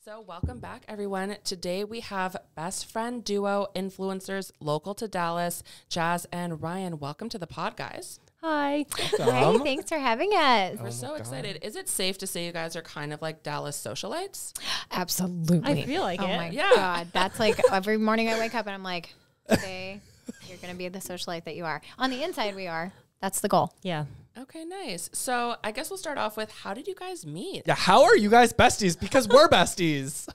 So welcome back, everyone. Today we have best friend duo influencers local to Dallas, Jazz and Ryan. Welcome to the pod, guys. Hi. Hey, thanks for having us. We're so excited. Is it safe to say you guys are kind of like Dallas socialites? Absolutely. I feel like oh it. my Yeah. God. That's like every morning I wake up and I'm like, okay, you're going to be the socialite that you are. On the inside, we are. That's the goal. Yeah. Okay, nice. So I guess we'll start off with, how did you guys meet? Yeah, how are you guys besties? Because we're besties.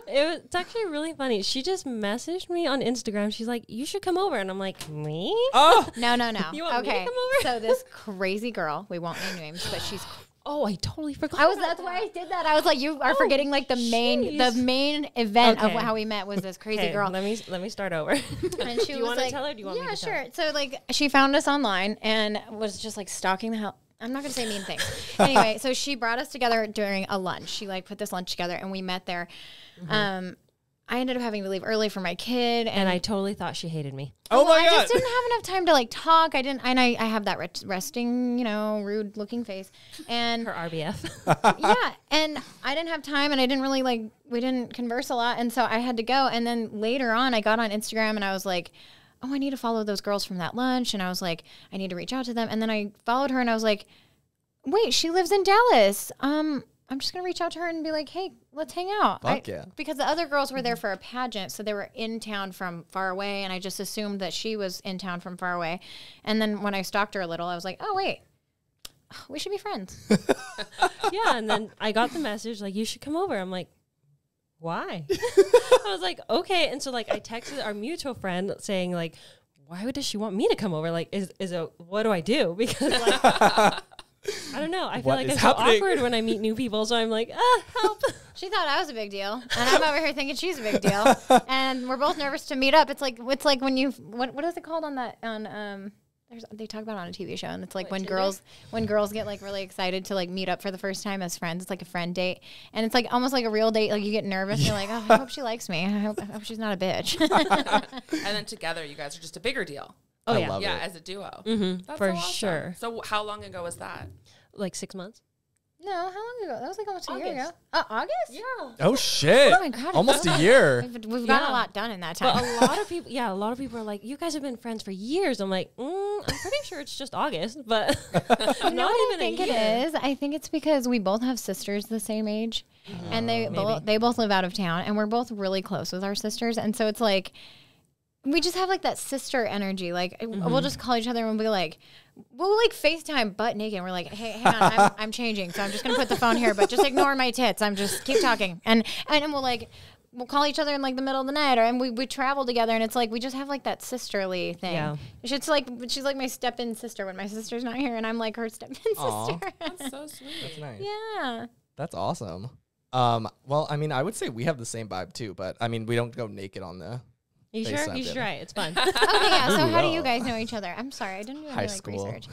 It's actually really funny. She just messaged me on Instagram. She's like, you should come over. And I'm like, me? Oh, No. You want me to Okay. come over? So this crazy girl, we won't name names, but she's Oh, I totally forgot. that's why I did that. I was like, you are forgetting like the main event of Okay. how we met was this crazy Okay, girl. let me start over. And she Do you was want to like, tell her? Or do you want me yeah, to tell sure. her? So like she found us online and was just like stalking the hell. I'm not going to say mean things. Anyway, so she brought us together during a lunch. She like put this lunch together and we met there. I ended up having to leave early for my kid. And I totally thought she hated me. oh my I God. just didn't have enough time to like talk. I didn't, and I have that resting, rude looking face. And Her RBF. yeah, and I didn't have time and I didn't really we didn't converse a lot. And so I had to go. And then later on, I got on Instagram and I was like, oh, I need to follow those girls from that lunch. And I was like, I need to reach out to them. And then I followed her and I was like, wait, she lives in Dallas. I'm just going to reach out to her and be like, hey, let's hang out. Fuck yeah. Because the other girls were there for a pageant. So they were in town from far away. And I just assumed that she was in town from far away. And then when I stalked her a little, I was like, oh, wait, we should be friends. Yeah. And then I got the message, like, you should come over. I'm like, why? I was like, okay. And so, like, I texted our mutual friend saying, like, why does she want me to come over? Like, what do I do? Because, like, I don't know. I feel What like is I'm happening? so awkward when I meet new people. So I'm like, help. She thought I was a big deal, and I'm over here thinking she's a big deal, and we're both nervous to meet up. It's like when you what is it called on that on they talk about it on a TV show, and it's like when Tinder? girls get like really excited to like meet up for the first time as friends. It's like a friend date, and it's like almost like a real date. Like you get nervous, you're like, oh, I hope she likes me. I hope she's not a bitch. And then together, you guys are just a bigger deal. Oh, I yeah. love Yeah, it. as a duo. That's For so awesome. sure. So how long ago was that? Like 6 months. No, how long ago? That was like almost a year ago. August. August? Yeah. Oh, shit. Oh my God. Almost a year. We've gotten Yeah. a lot done in that But time. a lot of people are like, you guys have been friends for years. I'm like, I'm pretty sure it's just August, but You know not what I even think a it year. is? I think it's because we both have sisters the same age, and they both live out of town, and we're both really close with our sisters, and so it's like we just have like that sister energy. Like we'll just call each other and we'll be like, we'll like FaceTime butt naked. And we're like, hey, hang on, I'm changing, so I'm just gonna put the phone here, but just ignore my tits. I'm just keep talking, and we'll call each other in like the middle of the night, and we travel together, and it's like we just have like that sisterly thing. Yeah. She's like my step-in sister when my sister's not here, and I'm like her step-in Aw. sister. That's so sweet. That's nice. Yeah. That's awesome. Well, I mean, I would say we have the same vibe too, but I mean, we don't go naked on the You sure? FaceTime You should dinner. try it. It's fun. Okay, yeah. So how do you Ooh. guys know each other? I'm sorry, I didn't do any High like school. research.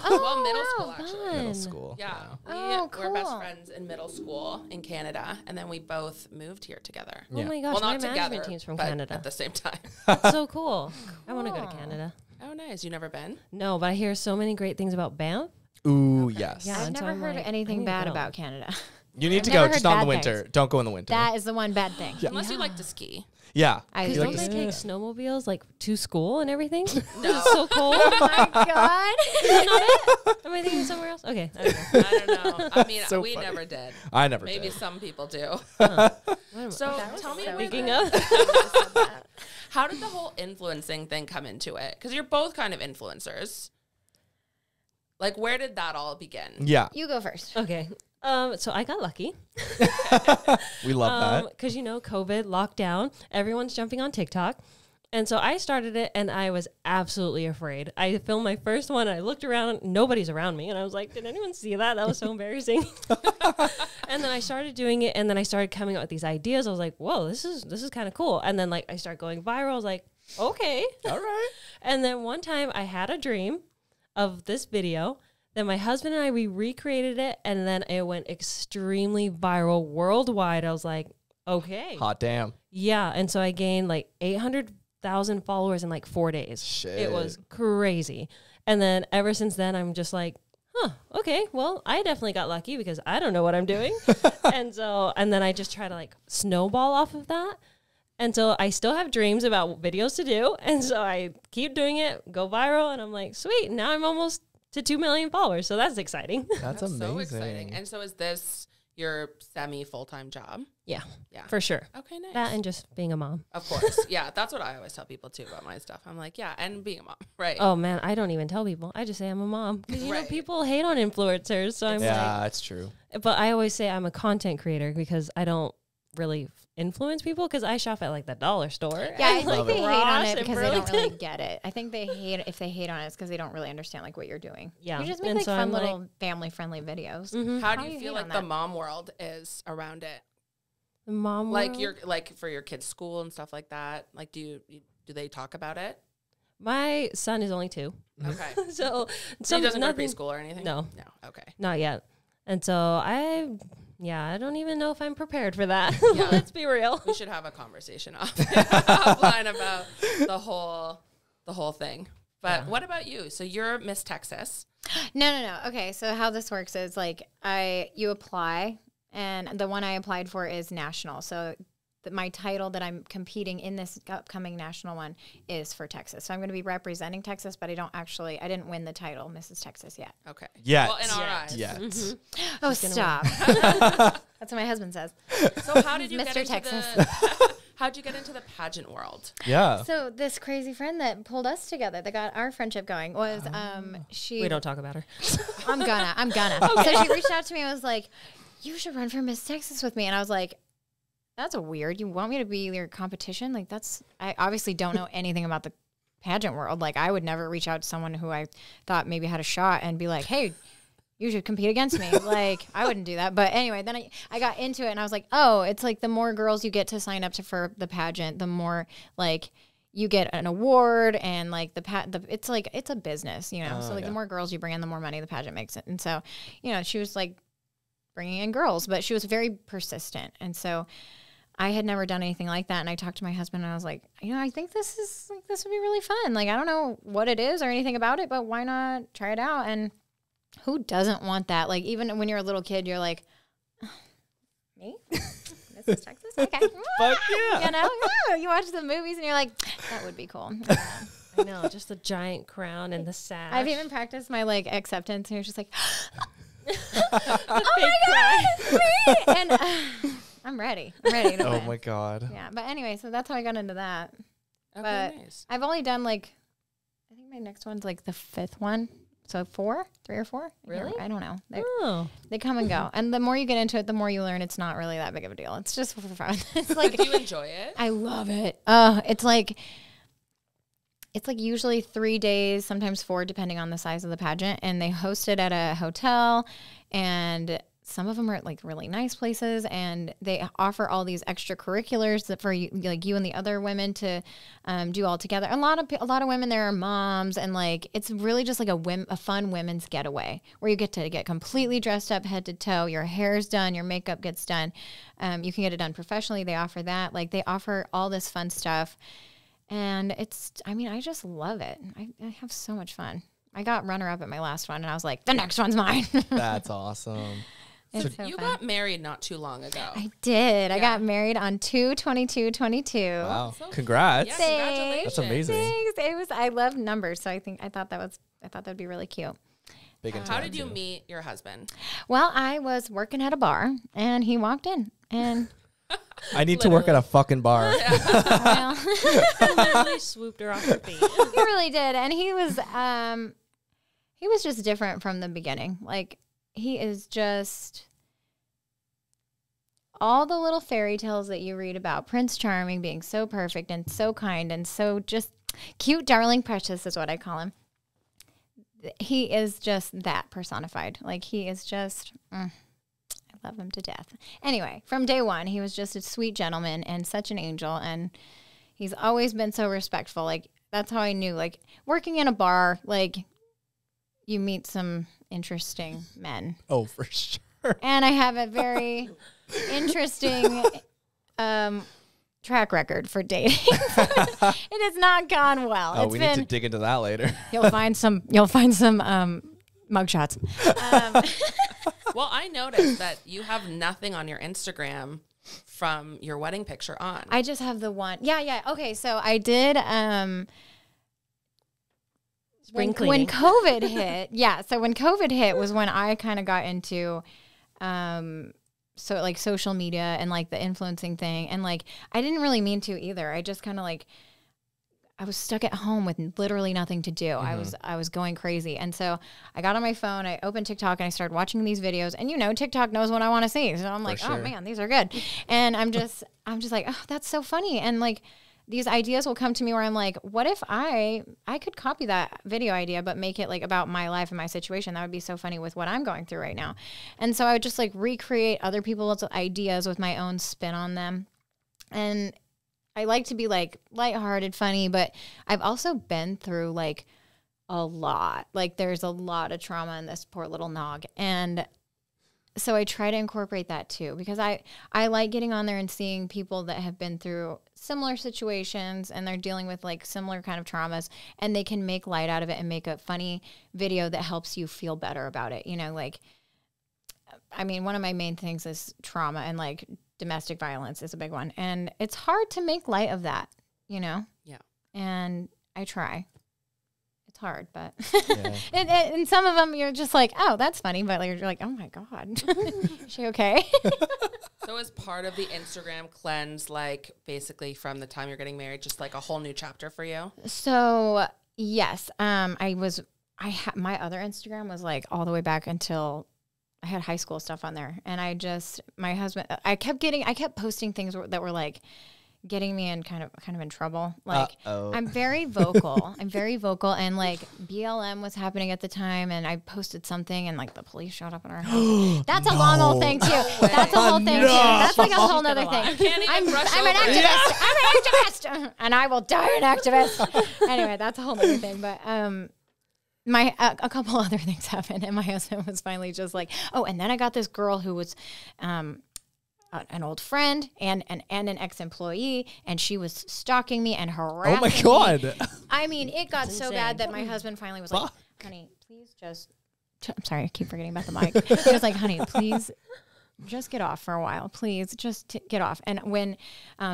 Well, middle school, actually. middle Fun. school. Yeah, Oh, we're best cool. friends in middle school in Canada, and then we both moved here together. Oh my gosh, Well, my not management together, team's from but Canada. at the same time. That's so cool. I want to go to Cool. Canada. Oh, nice. You never been? No, but I hear so many great things about Banff. Ooh, yes. Yeah. I've and so never I'm heard like, I anything need to bad go. about Canada. You need I've to never go, just heard not in the bad winter. things. Don't go in the winter. That is the one bad thing. Yeah. Unless you like to ski. Yeah. I You Because like don't to they take ski? snowmobiles like to school and everything? No. It's so cold. Oh my god. Is that not it? Am I thinking somewhere else? Okay. I don't know. I don't know. I mean, So we funny. never did. I never Maybe did. some people do. What am I- So tell me, Speaking of, how did the whole influencing thing come into it? Because you're both kind of influencers. Like, where did that all begin? Yeah. You go first. okay. So I got lucky. We love that. Because, COVID, lockdown, everyone's jumping on TikTok. And so I started it and I was absolutely afraid. I filmed my first one. I looked around, nobody's around me. And I was like, did anyone see that? That was so embarrassing. And then I started doing it and then I started coming up with these ideas. I was like, whoa, this is kind of cool. And then like I started going viral. I was like, okay. All right. And then one time I had a dream of this video. Then my husband and I, we recreated it. And then it went extremely viral worldwide. I was like, okay. Hot damn. Yeah. And so I gained like 800,000 followers in like 4 days. Shit. It was crazy. And then ever since then, I'm just like, huh, okay, well, I definitely got lucky because I don't know what I'm doing. and then I just try to like snowball off of that. And so I still have dreams about videos to do. And so I keep doing it, go viral. And I'm like, sweet, now I'm almost to 2 million followers. So that's exciting. That's amazing. So exciting. And so is this your semi-full-time job? Yeah, Yeah. for sure. Okay, nice. That and just being a mom. Of course. Yeah, that's what I always tell people too about my stuff. I'm like, yeah, and being a mom. Right. Oh, man, I don't even tell people. I just say I'm a mom. Because, you know, Right. people hate on influencers. So I'm Yeah, that's true. like, but I always say I'm a content creator because I don't really influence people because I shop at like the dollar store. Yeah, I and, think like, they hate on Ross it and because they don't really Burlington. get it. I think they hate if they hate on it, it's because they don't really understand like what you're doing. Yeah. You just make And like so fun I'm like- little family friendly videos. Mhm. How How do you do you feel hate like on the that? mom world is around it? The mom Like world? your like for your kids' school and stuff like that. Like, do they talk about it? My son is only 2. Okay. So So he doesn't go to nothing, preschool or anything? No. No. Okay. not yet. And so I don't even know if I'm prepared for that. Yeah. Let's be real. We should have a conversation offline about the whole thing. But what about you? So you're Miss Texas. No. Okay, so how this works is like you apply, and the one I applied for is national. So my title that I'm competing in this upcoming national one is for Texas. So I'm going to be representing Texas, but I didn't win the title Mrs. Texas yet. Okay. Yet. Well, in our eyes. Yet. Oh, stop. That's what my husband says. So how did you Mr. get into Texas. how'd you get into the pageant world? Yeah. So this crazy friend that pulled us together, that got our friendship going, was she. We don't talk about her. I'm gonna. So she reached out to me and was like, "You should run for Miss Texas with me." And I was like, "That's weird. You want me to be your competition? Like I obviously don't know anything about the pageant world. Like I would never reach out to someone who I thought maybe had a shot and be like, hey, you should compete against me. Like I wouldn't do that. But anyway, then I got into it and I was like, oh, it's like the more girls you get to sign up for the pageant, the more like you get an award and like it's like, it's a business, you know? So like the more girls you bring in, the more money the pageant makes it. And so, you know, she was like bringing in girls, but she was very persistent. And so I had never done anything like that. And I talked to my husband and I was like, you know, I think this would be really fun. Like, I don't know what it is or anything about it, but why not try it out? And who doesn't want that? Like, even when you're a little kid, you're like, me? Mrs. Texas? Okay. Fuck yeah. You know, you watch the movies and you're like, that would be cool. I know, just the giant crown and the sash. I've even practiced my like acceptance and you're just like, oh my me! And I'm ready. I'm ready to Oh win. my god. Yeah. But anyway, so that's how I got into that. Okay, But nice. I've only done like, I think my next one's like the 5th one. So 3 or 4? Really? I don't know. Oh. They come and go. And the more you get into it, the more you learn it's not really that big of a deal. It's just for fun. It's like, Do you enjoy it? I love it. It's like usually 3 days, sometimes 4, depending on the size of the pageant. And they host it at a hotel, and some of them are at like really nice places, and they offer all these extracurriculars that for you, like you and the other women to do all together. A lot of women there are moms, and like it's really just like a fun women's getaway where you get to get completely dressed up head to toe. Your hair's done, your makeup gets done. You can get it done professionally. They offer that. Like they offer all this fun stuff, and I just love it. I have so much fun. I got runner up at my last one, and I was like, the next one's mine. That's awesome. It's so You fun. got married not too long ago. I did. I Yeah. got married on 2/22/22. Wow. So- Congrats. Yeah, Thanks. congratulations. That's amazing. Thanks. I love numbers, so I thought that'd be really cute. Big into How that, did you too. meet your husband? Well, I was working at a bar, and he walked in, and I need to work at a fucking bar. well, Literally swooped her off her feet. he really did, and he was just different from the beginning. Like he is just all the little fairy tales that you read about Prince Charming being so perfect and so kind and so just cute, darling, precious is what I call him. He is just that personified. Like he is just, I love him to death. Anyway, from day one, he was just a sweet gentleman and such an angel. And he's always been so respectful. Like that's how I knew, like working in a bar, like you meet some interesting men. Oh, for sure. And I have a very interesting track record for dating. It has not gone well. Oh, It's we been need to dig into that later. you'll find some mugshots. Well, I noticed that you have nothing on your Instagram from your wedding picture on. I just have the one. Yeah. Okay, so I did Spring when cleaning. COVID hit. Yeah, so when COVID hit was when I kind of got into so like social media and like the influencing thing, and like I didn't really mean to either. I just kind of like I was stuck at home with literally nothing to do. I was going crazy. And so I got on my phone, I opened TikTok, and I started watching these videos. And TikTok knows what I want to see. So I'm like, oh man, these are good. And I'm just like, oh, that's so funny. And like these ideas will come to me where I'm like, what if I could copy that video idea but make it like about my life and my situation? That would be so funny with what I'm going through right now. And so I would just like recreate other people's ideas with my own spin on them. And I like to be like lighthearted, funny, but I've also been through like a lot. Like there's a lot of trauma in this poor little nog. And so I try to incorporate that too, because I like getting on there and seeing people that have been through similar situations and they're dealing with like similar kind of traumas, and they can make light out of it and make a funny video that helps you feel better about it. Like, I mean, one of my main things is trauma, and like domestic violence is a big one. And it's hard to make light of that, Yeah. And I try. It's hard, but and some of them you're just like, oh, that's funny. But like, you're like, oh my God, is she okay? So is part of the Instagram cleanse, like basically from the time you're getting married, just like a whole new chapter for you? So yes, my other Instagram was like all the way back until I had high school stuff on there. And my husband, I kept posting things that were like getting me in kind of in trouble. Like I'm very vocal. And like BLM was happening at the time, and I posted something and like the police showed up at our house. That's a long old thing too. That's a whole thing too. That's like a whole nother thing. I'm an activist. I'm an activist. And I will die an activist. Anyway, that's a whole other thing. But a couple other things happened, and my husband was finally just like, oh, and then I got this girl who was an old friend and an ex-employee, and she was stalking me and harassing me. Oh my God. I mean, it got so bad that my husband finally was like, honey, please just, I'm sorry, I keep forgetting about the mic. He was like, honey, please just get off for a while. Please just get off. And when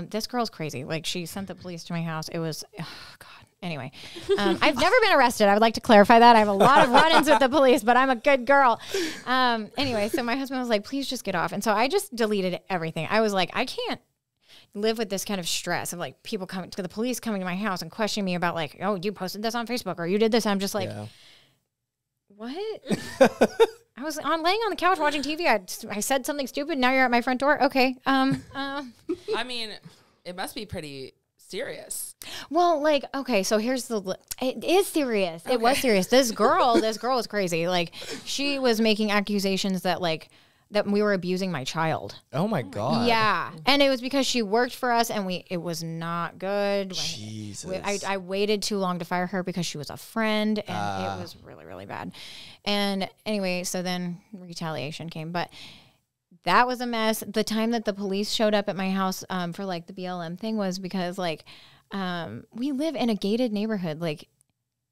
this girl's crazy, like she sent the police to my house. It was, oh God. Anyway, I've never been arrested. I would like to clarify that. I have a lot of run-ins with the police, but I'm a good girl. Anyway, so my husband was like, please just get off. And so I just deleted everything. I was like, I can't live with this kind of stress of like people coming to the police coming to my house and questioning me about like, oh, you posted this on Facebook or you did this. I'm just like, what? I was laying on the couch watching TV. I said something stupid. Now you're at my front door. Okay. I mean, it must be pretty serious. Well, like, okay, so it is serious. Okay. It was serious. This girl was crazy. Like, she was making accusations that we were abusing my child. Oh my God. Yeah. And it was because she worked for us, and it was not good. Jesus. I waited too long to fire her because she was a friend, and it was really, really bad. And anyway, so then retaliation came, but that was a mess. The time that the police showed up at my house for like the BLM thing was because like we live in a gated neighborhood. Like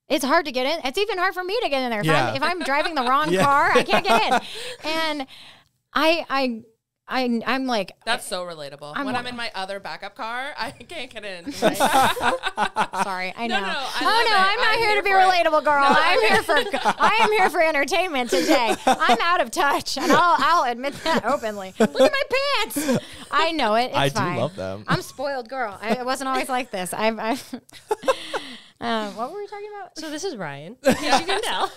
it's hard to get in. It's even hard for me to get in there. If I'm driving the wrong car, I can't get in. And I'm like, that's so relatable. I'm in my other backup car, I can't get in. Sorry, I know. I'm not here to be relatable, girl. No, I am here for entertainment today. I'm out of touch, and I'll admit that openly. Look at my pants. I know it. It's fine. I do love them. I'm spoiled, girl. I wasn't always like this. What were we talking about? So this is Ryan. As you can tell,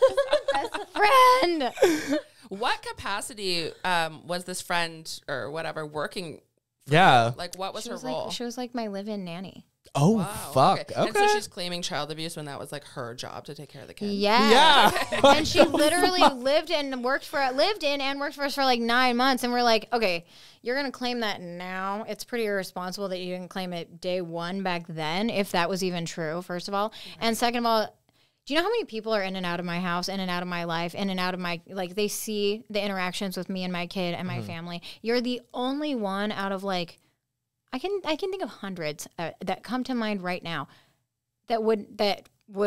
best friend. What capacity was this friend or whatever working for Yeah. you? Like, what was her role? She was like my live-in nanny. Oh, Wow, fuck. Okay. And so she's claiming child abuse when that was like her job to take care of the kid. Yeah. And she literally lived in and worked for us for like 9 months. And we're like, okay, you're going to claim that now. It's pretty irresponsible that you didn't claim it day one back then, if that was even true, first of all. And second of all, do you know how many people are in and out of my house, in and out of my life, in and out of my, like, they see the interactions with me and my kid and my family. You're the only one out of, like, I can think of hundreds that come to mind right now that would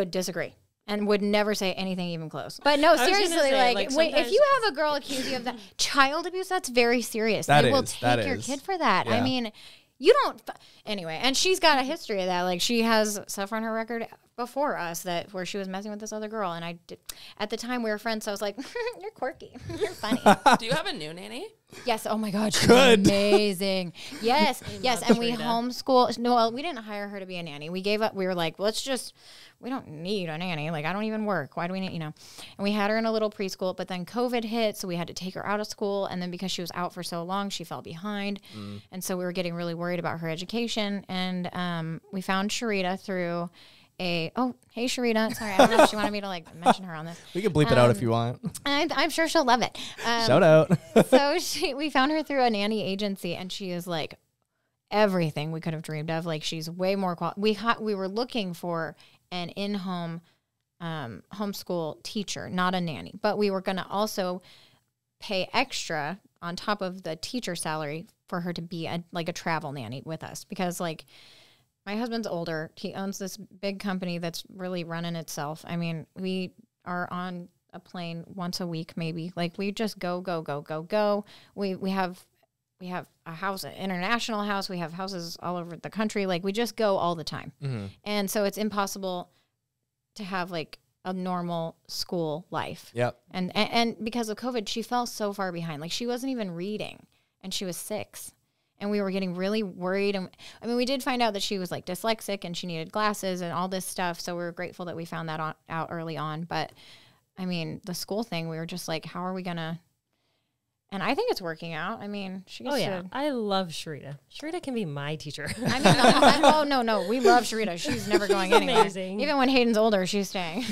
disagree. and would never say anything even close. But no, seriously, say, like wait, if you have a girl accuse you of that child abuse, that's very serious. They will take your kid for that. Yeah. I mean, you don't. Anyway, and she's got a history of that. Like she has stuff on her record before us that where she was messing with this other girl, and I did, at the time we were friends, so I was like, "You're quirky, you're funny." Do you have a new nanny? Yes. Oh my God, she's Good. amazing. Yes, yes. And we Trina. homeschool. No, well, we didn't hire her to be a nanny. We gave up. We were like, we don't need a nanny. Like I don't even work. Why do we need, And we had her in a little preschool, but then COVID hit, so we had to take her out of school. And then because she was out for so long, she fell behind, and so we were getting really worried about her education. And we found Sharita through hey Sharita. Sorry, I don't know if she wanted me to like mention her on this. We can bleep it out if you want. I'm sure she'll love it. Shout out. So we found her through a nanny agency, and she is like everything we could have dreamed of. Like she's way more we were looking for an in-home homeschool teacher, not a nanny, but we were going to also pay extra on top of the teacher salary for her to be a travel nanny with us, because like my husband's older. He owns this big company that's really running itself. I mean, we are on a plane once a week, maybe. Like we just go. We have a house, an international house. We have houses all over the country. Like we just go all the time. Mm-hmm. And so it's impossible to have like a normal school life. Yep. And because of COVID, she fell so far behind. Like she wasn't even reading, and she was 6. And we were getting really worried. And I mean, we did find out that she was like dyslexic and she needed glasses and all this stuff. So we were grateful that we found that out early on. But I mean, the school thing, we were just like, how are we going to? And I think it's working out. I mean, she gets to. I love Sharita. Sharita can be my teacher. I mean, no. We love Sharita. She's never going anywhere. Amazing. Even when Hayden's older, she's staying.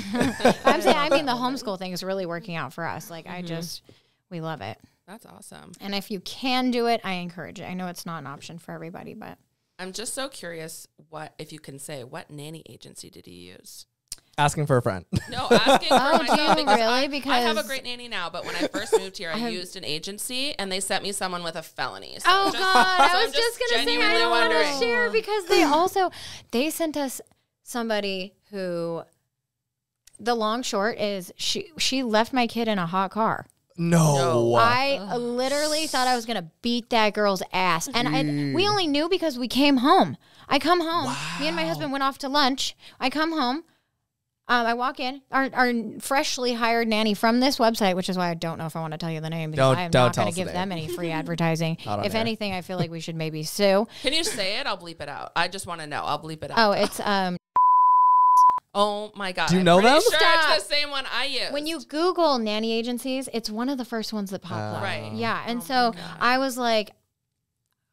I'm saying, I mean, the homeschool thing is really working out for us. Like, we love it. That's awesome. And if you can do it, I encourage it. I know it's not an option for everybody, but. I'm just so curious if you can say, what nanny agency did you use? Asking for a friend. No, asking for myself. do you because really? I Because have a great nanny now, but when I first moved here, I used an agency, and they sent me someone with a felony. So Oh, just- God. so I I'm was just going to say, I genuinely don't want to wondering. share because they sent us somebody who, the long short is she left my kid in a hot car. No. I literally thought I was going to beat that girl's ass. And we only knew because we came home. I come home. Me and my husband went off to lunch. I come home. I walk in. Our freshly hired nanny from this website, which is why I don't know if I want to tell you the name, because I am not going to give them any free advertising. Not on If air. anything, I feel like we should maybe sue. Can you say it? I'll bleep it out. I just want to know. I'll bleep it out. Oh, it's Oh my God. Do you I'm know pretty them? Sure Stop. it's the same one I use. when you Google nanny agencies, it's one of the first ones that pop up. Right. Yeah, and Oh so my God. I was like,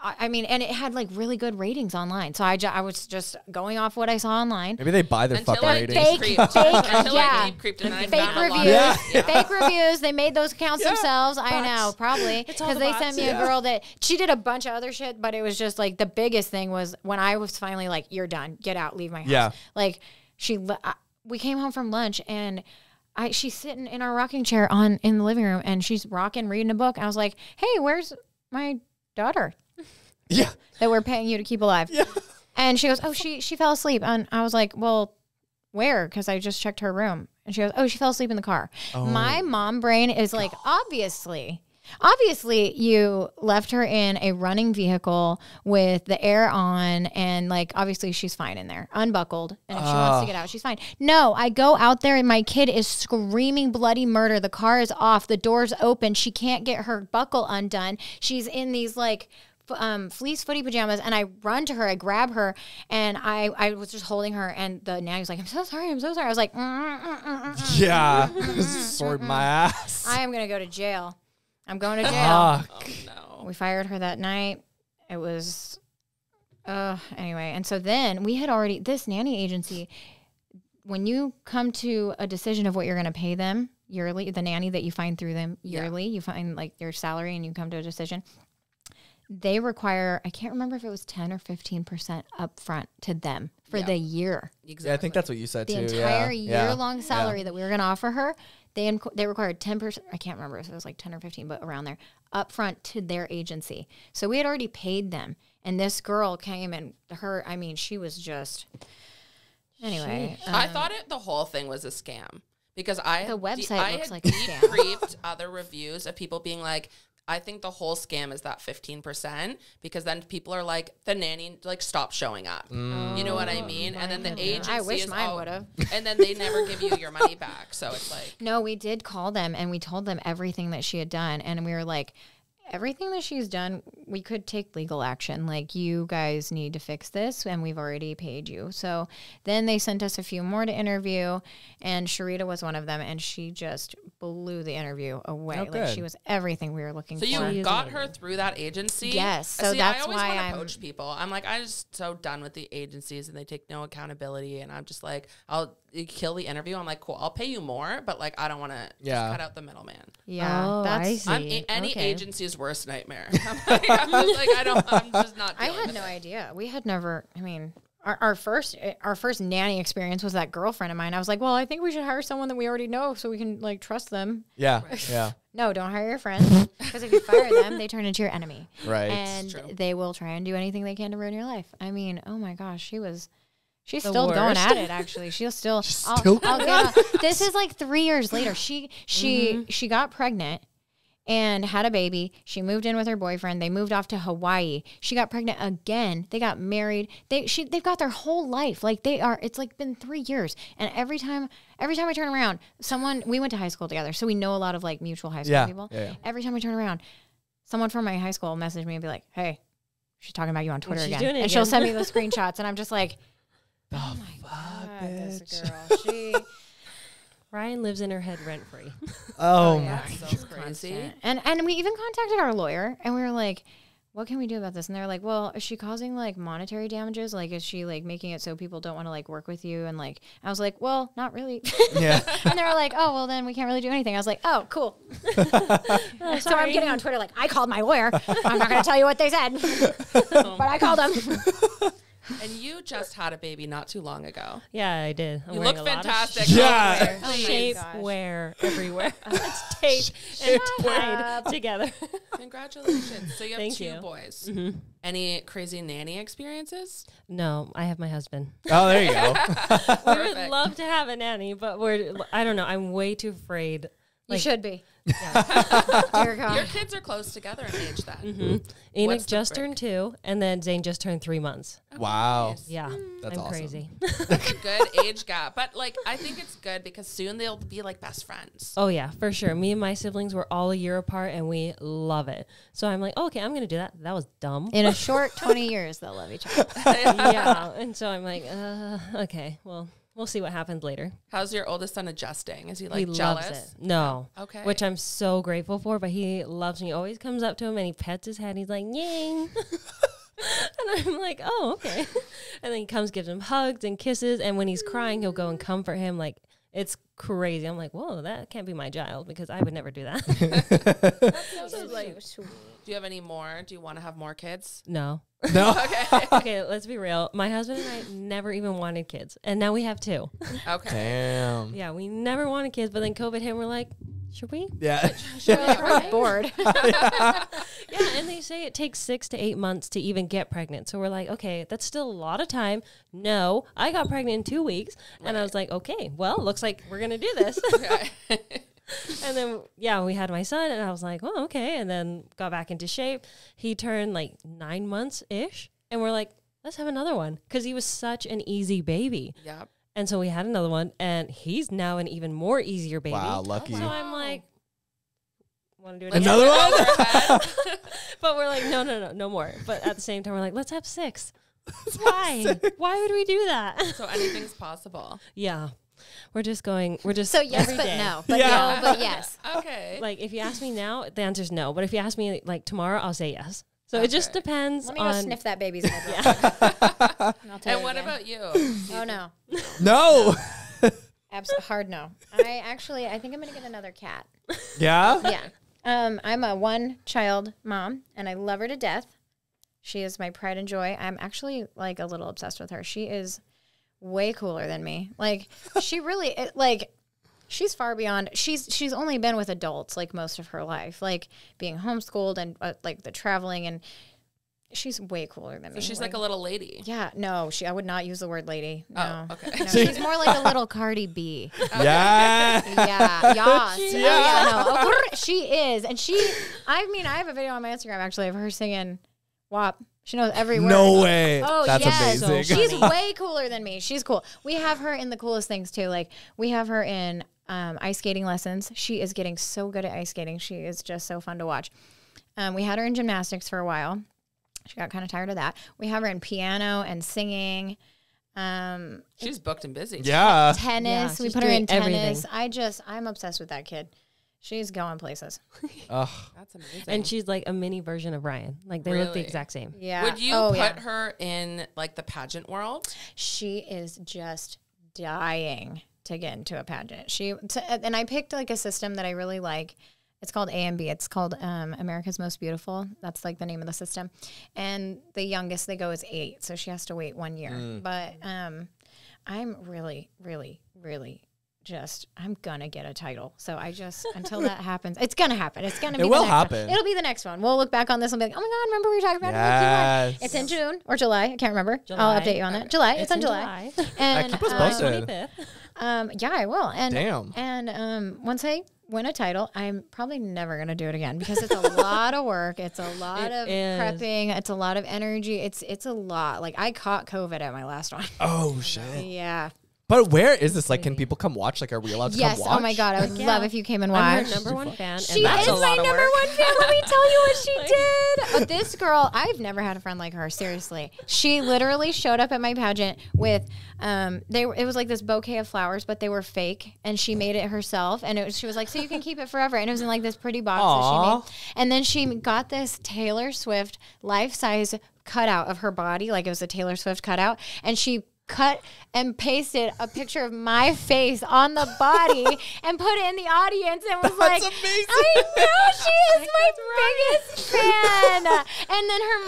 I mean, and it had like really good ratings online. So I was just going off what I saw online. Maybe they buy their until fucking I ratings. deep creeped. Until yeah. I deep creeped and I Fake found a lot of- reviews, fake reviews. They made those accounts themselves. I know, probably It's all because the they bots. sent me a girl that she did a bunch of other shit, but it was just like the biggest thing was when I was finally like, "You're done, get out, leave my house." Yeah. Like we came home from lunch and she's sitting in our rocking chair in the living room and she's rocking, reading a book. I was like, "Hey, where's my daughter Yeah. that we're paying you to keep alive?" Yeah. And she goes, "Oh, she fell asleep." And I was like, "Well, where?" Because I just checked her room. And she goes, "Oh, she fell asleep in the car." My mom brain is like, obviously you left her in a running vehicle with the air on and like, obviously she's fine in there, unbuckled. And if she wants to get out, she's fine. No, I go out there and my kid is screaming bloody murder. The car is off. The door's open. She can't get her buckle undone. She's in these like fleece footy pajamas, and I run to her, I grab her, and I was just holding her, and the nanny was like, I'm so sorry. I was like, Yeah. Sort my ass. I am going to go to jail. I'm going to jail. Fuck. Oh, no. We fired her that night. It was, anyway. And so then we had already, this nanny agency, when you come to a decision of what you're going to pay them yearly, the nanny that you find through them yearly, you find like their salary and you come to a decision, they require, I can't remember if it was 10 or 15% upfront to them for the year. Exactly. Yeah, I think that's what you said The too. entire yeah. year-long salary that we were going to offer her, they required 10%. I can't remember if it was like 10 or 15, but around there, upfront to their agency. So we had already paid them. And this girl came and she was just Anyway, I thought the whole thing was a scam because The website looks like a deep scam. creeped other reviews of people being like, I think the whole scam is that 15% because then people are like, the nanny like stopped showing up. You know what I mean? And then the agency I wish is mine all- would've. And then they never give you your money back. So it's like, no, we did call them and we told them everything that she had done. And we were like, everything that she's done, we could take legal action. Like, you guys need to fix this, and we've already paid you. So then they sent us a few more to interview, and Sharita was one of them, and she just blew the interview away. Oh, like, good. she was everything we were looking so for. you got her through that agency? Yes, so See, that's I always why want to I'm- poach people. I'm like, I'm just so done with the agencies and they take no accountability. And I'm just like, I'll kill the interview. I'm like, cool, I'll pay you more, but like, I don't want to Yeah. cut out the middleman. Yeah, Oh, I see. Any Okay. agency's worst nightmare. I'm just not. I dealing had with no it. idea. We had never. I mean, our first nanny experience was that girlfriend of mine. I was like, well, I think we should hire someone that we already know so we can like trust them. Yeah. Yeah. No, don't hire your friends because if you fire them, they turn into your enemy, Right. and true. they will try and do anything they can to ruin your life. I mean, oh my gosh, she's The still going worst. at it. Actually, she's still. still I'll get this is like 3 years later. She got pregnant and had a baby. She moved in with her boyfriend. They moved off to Hawaii. She got pregnant again. They got married. They've got their whole life. Like it's like been 3 years. And every time I turn around, we went to high school together, so we know a lot of like mutual high school Yeah, people. yeah. Every time I turn around, someone from my high school will message me and be like, "Hey, she's talking about you on Twitter She's again," doing it and she'll again. send me those screenshots, and I'm just like, Oh my God, this girl, she. Ryan lives in her head rent free. Oh yeah. my. So crazy. And we even contacted our lawyer, and we were like, what can we do about this? And they're like, well, is she causing like monetary damages? Like, is she like making it so people don't want to like work with you? And like, I was like, well, not really. Yeah. And they were like, oh, well, then we can't really do anything. I was like, oh, cool. So I'm getting on Twitter like, I called my lawyer. I'm not going to tell you what they said, but I called them. And you just had a baby not too long ago. Yeah, I did. I'm You wearing look a lot of fantastic. Yeah. Oh my shape gosh. wear everywhere. It's taped and tied together. Congratulations. So you have Thank two you. boys. Any crazy nanny experiences? No, I have my husband. Oh, there you go. We would Perfect. love to have a nanny, but I don't know. I'm way too afraid. You Like- should be. Yeah. Dear God. Your kids are close together in age then. Enoch What's the just trick? turned 2, and then Zane just turned 3 months. Wow. Nice. Yeah, That's I'm awesome. crazy. That's a good age gap. But like I think it's good because soon they'll be like best friends. Oh yeah, for sure. Me and my siblings were all a year apart, and we love it. So I'm like, okay, I'm gonna do that. That was dumb. In a short 20 years, they'll love each other. Yeah, and so I'm like, okay, well, we'll see what happens later. How's your oldest son adjusting? Is he like He jealous? loves it. No. Okay. Which I'm so grateful for, but he loves me. Always comes up to him and he pets his head. And he's like, yang. And I'm like, oh, okay. And then he comes, gives him hugs and kisses. And when he's crying, he'll go and comfort him. Like, it's crazy. I'm like, whoa, that can't be my child because I would never do that. Do you have any more? Do you want to have more kids? No. No. Okay. Okay, let's be real. My husband and I never even wanted kids. And now we have 2. Okay. Damn. Yeah, we never wanted kids. But then COVID hit and we're like, should we? Yeah. We're bored. Yeah, and they say it takes 6 to 8 months to even get pregnant. So we're like, okay, that's still a lot of time. No, I got pregnant in 2 weeks. And I was like, okay, well, looks like we're going to do this. Okay. And then, yeah, we had my son, and I was like, well, okay. And then got back into shape. He turned like 9 months-ish. And we're like, let's have another one. Because he was such an easy baby. Yep. And so we had another one, and he's now an even more easier baby. Wow, lucky. So I'm like, want to do it Let's again? Another get one? over ahead. But we're like, no more. But at the same time, we're like, let's have 6. Why? Why would we do that? So anything's possible. Yeah. We're just So yes, every but day. no. But Yeah. no, but yes. Okay. Like, if you ask me now, the answer's no. But if you ask me, like, tomorrow, I'll say yes. So it just Okay. depends Let me go on... sniff that baby's head. real quick. And I'll tell And you what again. about you? Oh, no. No. Hard no. I think I'm going to get another cat. Yeah. Yeah. I'm a 1-child mom, and I love her to death. She is my pride and joy. I'm actually like a little obsessed with her. She is way cooler than me. Like she really she's far beyond. She's only been with adults like most of her life, like being homeschooled and like the traveling, and She's way cooler than me. So she's like a little lady. Yeah, no, I would not use the word lady. No. Oh, okay. No, she's more like a little Cardi B. Yeah. Yeah, yes. Yeah. Oh, yeah, no. She is. And I mean, I have a video on my Instagram actually of her singing WAP. She knows every word. No way. Oh, That's yes. amazing. So She's way cooler than me. She's cool. We have her in the coolest things too. Like we have her in ice skating lessons. She is getting so good at ice skating. She is just so fun to watch. We had her in gymnastics for a while. She got kind of tired of that. We have her in piano and singing. She's booked and busy. Yeah. Tennis. Yeah, we she's put her in doing everything. tennis. I'm obsessed with that kid. She's going places. Ugh. That's amazing. And she's like a mini version of Ryan. Like they look the Really? exact same. Yeah. Would you Oh, put yeah. her in like the pageant world? She is just dying to get into a pageant. And I picked like a system that I really like. It's called AMB. It's called America's Most Beautiful. That's like the name of the system. And the youngest they go is 8, so she has to wait 1 year. But I'm really, really, really just, I'm gonna get a title. So I just, until that happens, it's gonna happen. It's gonna be It will the next happen. one. It'll be the next one. We'll look back on this and be like, oh my God, remember we were talking about it? Like, you won. Yes. It's in June or July. I can't remember. July. I'll update you on that. July. It's on in July. And keep us posted. 25th. yeah, I will. And Damn. And once I win a title, I'm probably never gonna do it again because it's a lot of work. It's a lot of is. prepping. It's a lot of energy. It's a lot. Like I caught COVID at my last one. Oh shit. Yeah. But where is this? Like, can people come watch? Like, are we allowed to Yes. come watch? Oh my God. I would Yeah. love if you came and I'm watched. her number one fan. She and that's is a my lot of number work. one fan. Let me tell you what she did. Oh, this girl, I've never had a friend like her. Seriously, she literally showed up at my pageant with, it was like this bouquet of flowers, but they were fake, and she made it herself. And she was like, so you can keep it forever. And it was in like this pretty box that she Aw. made. And then she got this Taylor Swift life-size cutout of her body, like it was a Taylor Swift cutout, and she cut and pasted a picture of my face on the body and put it in the audience and was like, amazing. I know, she is my biggest fan. And then her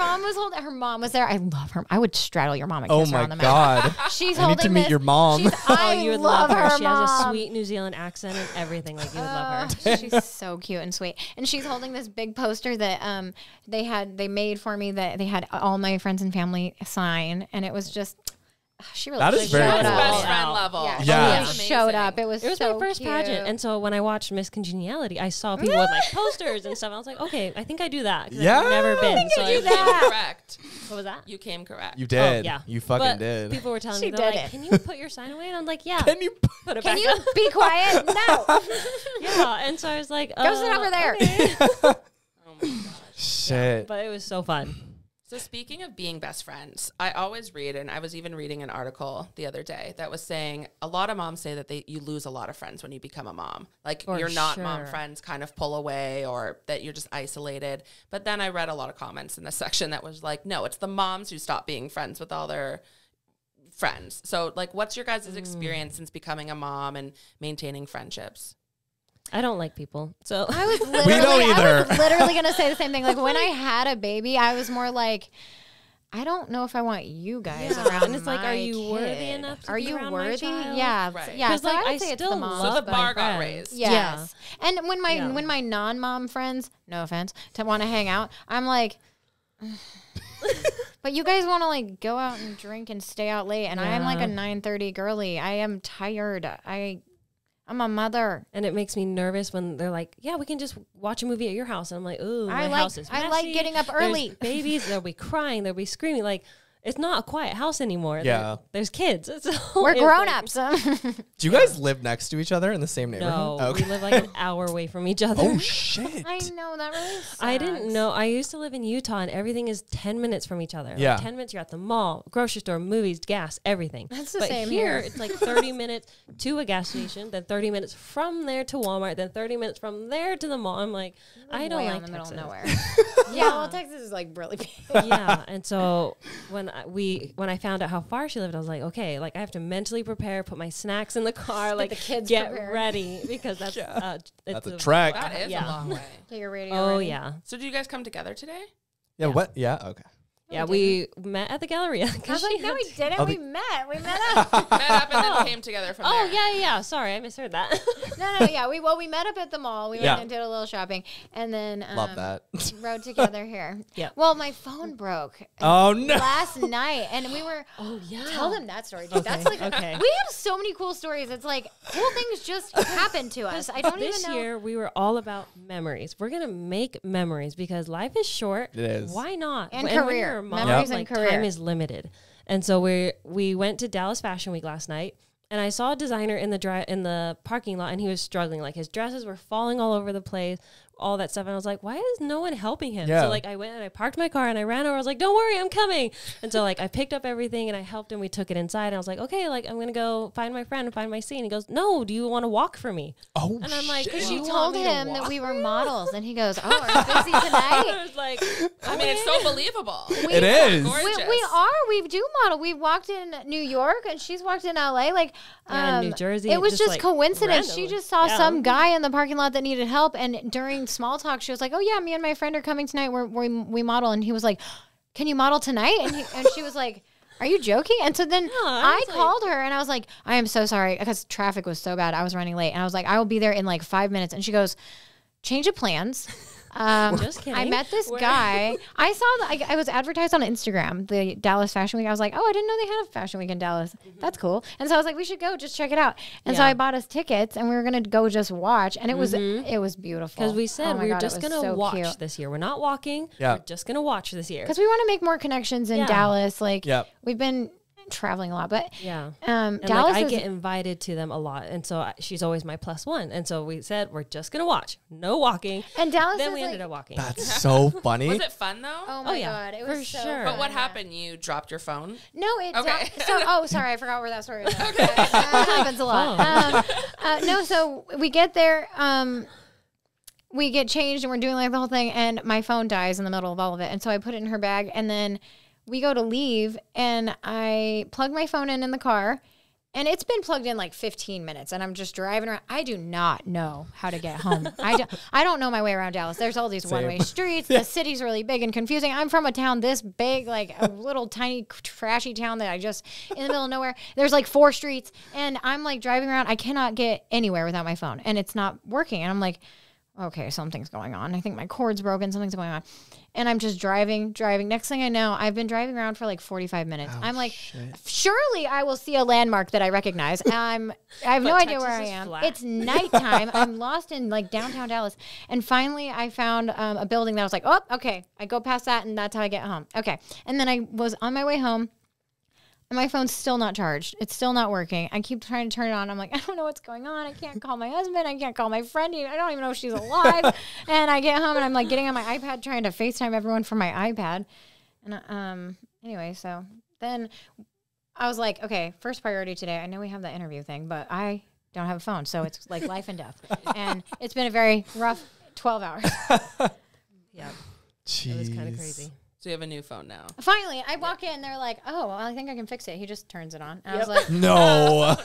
mom was there. I love her. I would straddle your mom and Oh kiss her my on the mouth. God. She's I need holding to meet this- your mom. she's- Oh, I you would love her. She mom. has a sweet New Zealand accent and everything. Like you would love her. She's so cute and sweet. And she's holding this big poster that they made for me that they had all my friends and family sign, and it was just she really That is showed very up. That's cool. best friend Wow. level. Yeah, Yeah. she really showed up. It was It was so my first cute. pageant, and so when I watched Miss Congeniality, I saw people with like posters and stuff. I was like, okay, I think I do that. 'Cause Yeah. I've never been. So You came correct. What was that? You came correct. You did. Oh, yeah. You fucking But did. People were telling She me, they're did like, it. can you put your sign away? And I'm like, yeah. Can you? Put it Can back you up. be quiet? No. Yeah. And so I was like, Go sit over there. okay. Oh my gosh. Shit. But it was so fun. So speaking of being best friends, I always read, and I was even reading an article the other day that was saying a lot of moms say that you lose a lot of friends when you become a mom. Like For your not mom sure. friends kind of pull away, or that you're just isolated. But then I read a lot of comments in this section that was like, no, it's the moms who stop being friends with all their friends. So like, what's your guys' experience since becoming a mom and maintaining friendships? I don't like people. So I was don't literally, either. gonna say the same thing. Like when I had a baby, I was more like, I don't know if I want you guys Yeah. around. And it's like, are my you worthy kid. enough to Are be you around my worthy? child? Yeah, Right. yeah. 'Cause, So like, I I would say it's the still mom. love So the my bar got friends. raised. Yes. And when Yeah. my non-mom friends, no offense, to want to hang out, I'm like, but you guys want to like go out and drink and stay out late, and I'm like a Yeah. 9:30 girly. I am tired. I'm a mother. And it makes me nervous when they're like, "Yeah, we can just watch a movie at your house." And I'm like, "Ooh, I my like- house is I like messy. getting up There's early." babies, they'll be crying, they'll be screaming. Like, it's not a quiet house anymore. Yeah. There's kids. We're It's grown like- ups. Do you guys live next to each other in the same neighborhood? No, we live like an hour away from each other. Oh shit. I know that really sucks. I didn't know. I used to live in Utah, and everything is 10 minutes from each other. Like, Yeah. 10 minutes, you're at the mall, grocery store, movies, gas, everything. That's the but same here. here. It's like 30 minutes to a gas station, then 30 minutes from there to Walmart, then 30 minutes from there to the mall. I'm like, I don't Way like out in the middle Texas. of nowhere. Yeah, well, Texas is like really big. Yeah, and so when I found out how far she lived, I was like, okay, like I have to mentally prepare, put my snacks in the car, like the kids get prepared. ready because that's That's it's a trek. That is Yeah. a long way. Get your radio Oh ready. yeah, So do you guys come together today? Yeah. What? Yeah. Okay. Yeah, we met at the Galleria. I was like, no, we didn't. Oh, We met up. Met up and then came together from Oh, there. yeah. Sorry, I misheard that. No, yeah. We met up at the mall. We Yeah. went and did a little shopping, and then Love that. rode together here. Yeah. Well, my phone broke Oh no. last night, and we were. Oh, yeah. Tell them that story, dude. That's like okay. we have so many cool stories. It's like cool things just happen to us. I don't This even know. year, we were all about memories. We're going to make memories because life is short. It is. Why not? And when career. you're a mom, Memories and like, career. time is limited. And so we went to Dallas Fashion Week last night. And I saw a designer in the parking lot, and he was struggling. Like, his dresses were falling all over the place, all that stuff. And I was like, why is no one helping him? Yeah. So, like, I went and I parked my car, and I ran over. I was like, don't worry, I'm coming. And so, like, I picked up everything, and I helped him. We took it inside. And I was like, okay, like, I'm going to go find my friend and find my seat. And he goes, no, do you want to walk for me? Oh, And I'm like, shit. "'Cause She you want told me to him that walk?" we were models, and he goes, "Oh, are you busy tonight?" I was like, I mean, it's so believable. It is. Gorgeous. We are. We do model. We walked in New York, and she's walked in LA. Like, Yeah, in New Jersey, It was just, just like, coincidence. She randomly. just saw Yeah. some guy in the parking lot that needed help, and during small talk, she was like, "Oh yeah, me and my friend are coming tonight. We model." And he was like, "Can you model tonight?" And she was like, "Are you joking?" And so then I I was called her, and I was like, "I am so sorry," because traffic was so bad. I was running late, and I was like, "I will be there in like 5 minutes." And she goes, "Change of plans." Just kidding. I met this Where- guy. I saw that I was advertised on Instagram, the Dallas Fashion Week. I was like, oh, I didn't know they had a Fashion Week in Dallas. That's cool. And so I was like, we should go, just check it out. And so Yeah. I bought us tickets, and we were gonna go just watch, and it was beautiful. Because we said Oh my we were God, it just was going to so watch cute. this year. We're not walking. Yeah. We're just going to watch this year. Because we want to make more connections in Yeah. Dallas. Like, Yep. we've been traveling a lot, but Yeah. Dallas And like, I is get invited to them a lot. And so she's always my plus one. And so we said, we're just going to watch. No walking. and Dallas Then is we like, ended up walking. That's so funny. Was it fun though? oh my yeah, God, it was for so sure. But what fun. happened? You dropped your phone? No, it Okay. sorry, I forgot where that story was. That happens a lot. No, so we get there, we get changed, and we're doing like the whole thing, and my phone dies in the middle of all of it, and so I put it in her bag, and then we go to leave, and I plug my phone in the car. And it's been plugged in like 15 minutes, and I'm just driving around. I do not know how to get home. I don't know my way around Dallas. There's all these one-way streets. The city's really big and confusing. I'm from a town this big, like a little tiny trashy town that I just in the middle of nowhere. There's like 4 streets, and I'm like driving around. I cannot get anywhere without my phone, and it's not working. And I'm like, okay, something's going on. I think my cord's broken. Something's going on. And I'm just driving. Next thing I know, I've been driving around for like 45 minutes. I'm like, surely I will see a landmark that I recognize. I have no But idea where I Texas is am. flat. It's nighttime. I'm lost in like downtown Dallas. And finally I found a building that I was like, oh, okay. I go past that, and that's how I get home. Okay. And then I was on my way home, and my phone's still not charged. It's still not working. I keep trying to turn it on. I'm like, I don't know what's going on. I can't call my husband. I can't call my friend. I don't even know if she's alive. And I get home, and I'm like getting on my iPad trying to FaceTime everyone from my iPad. And anyway, so then I was like, okay, first priority today. I know we have the interview thing, but I don't have a phone. So it's like life and death. And it's been a very rough 12 hours. Yeah. Jeez. It was kind of crazy. So you have a new phone now. Finally, I walk in. They're like, oh, well, I think I can fix it. He just turns it on. And I was like, No.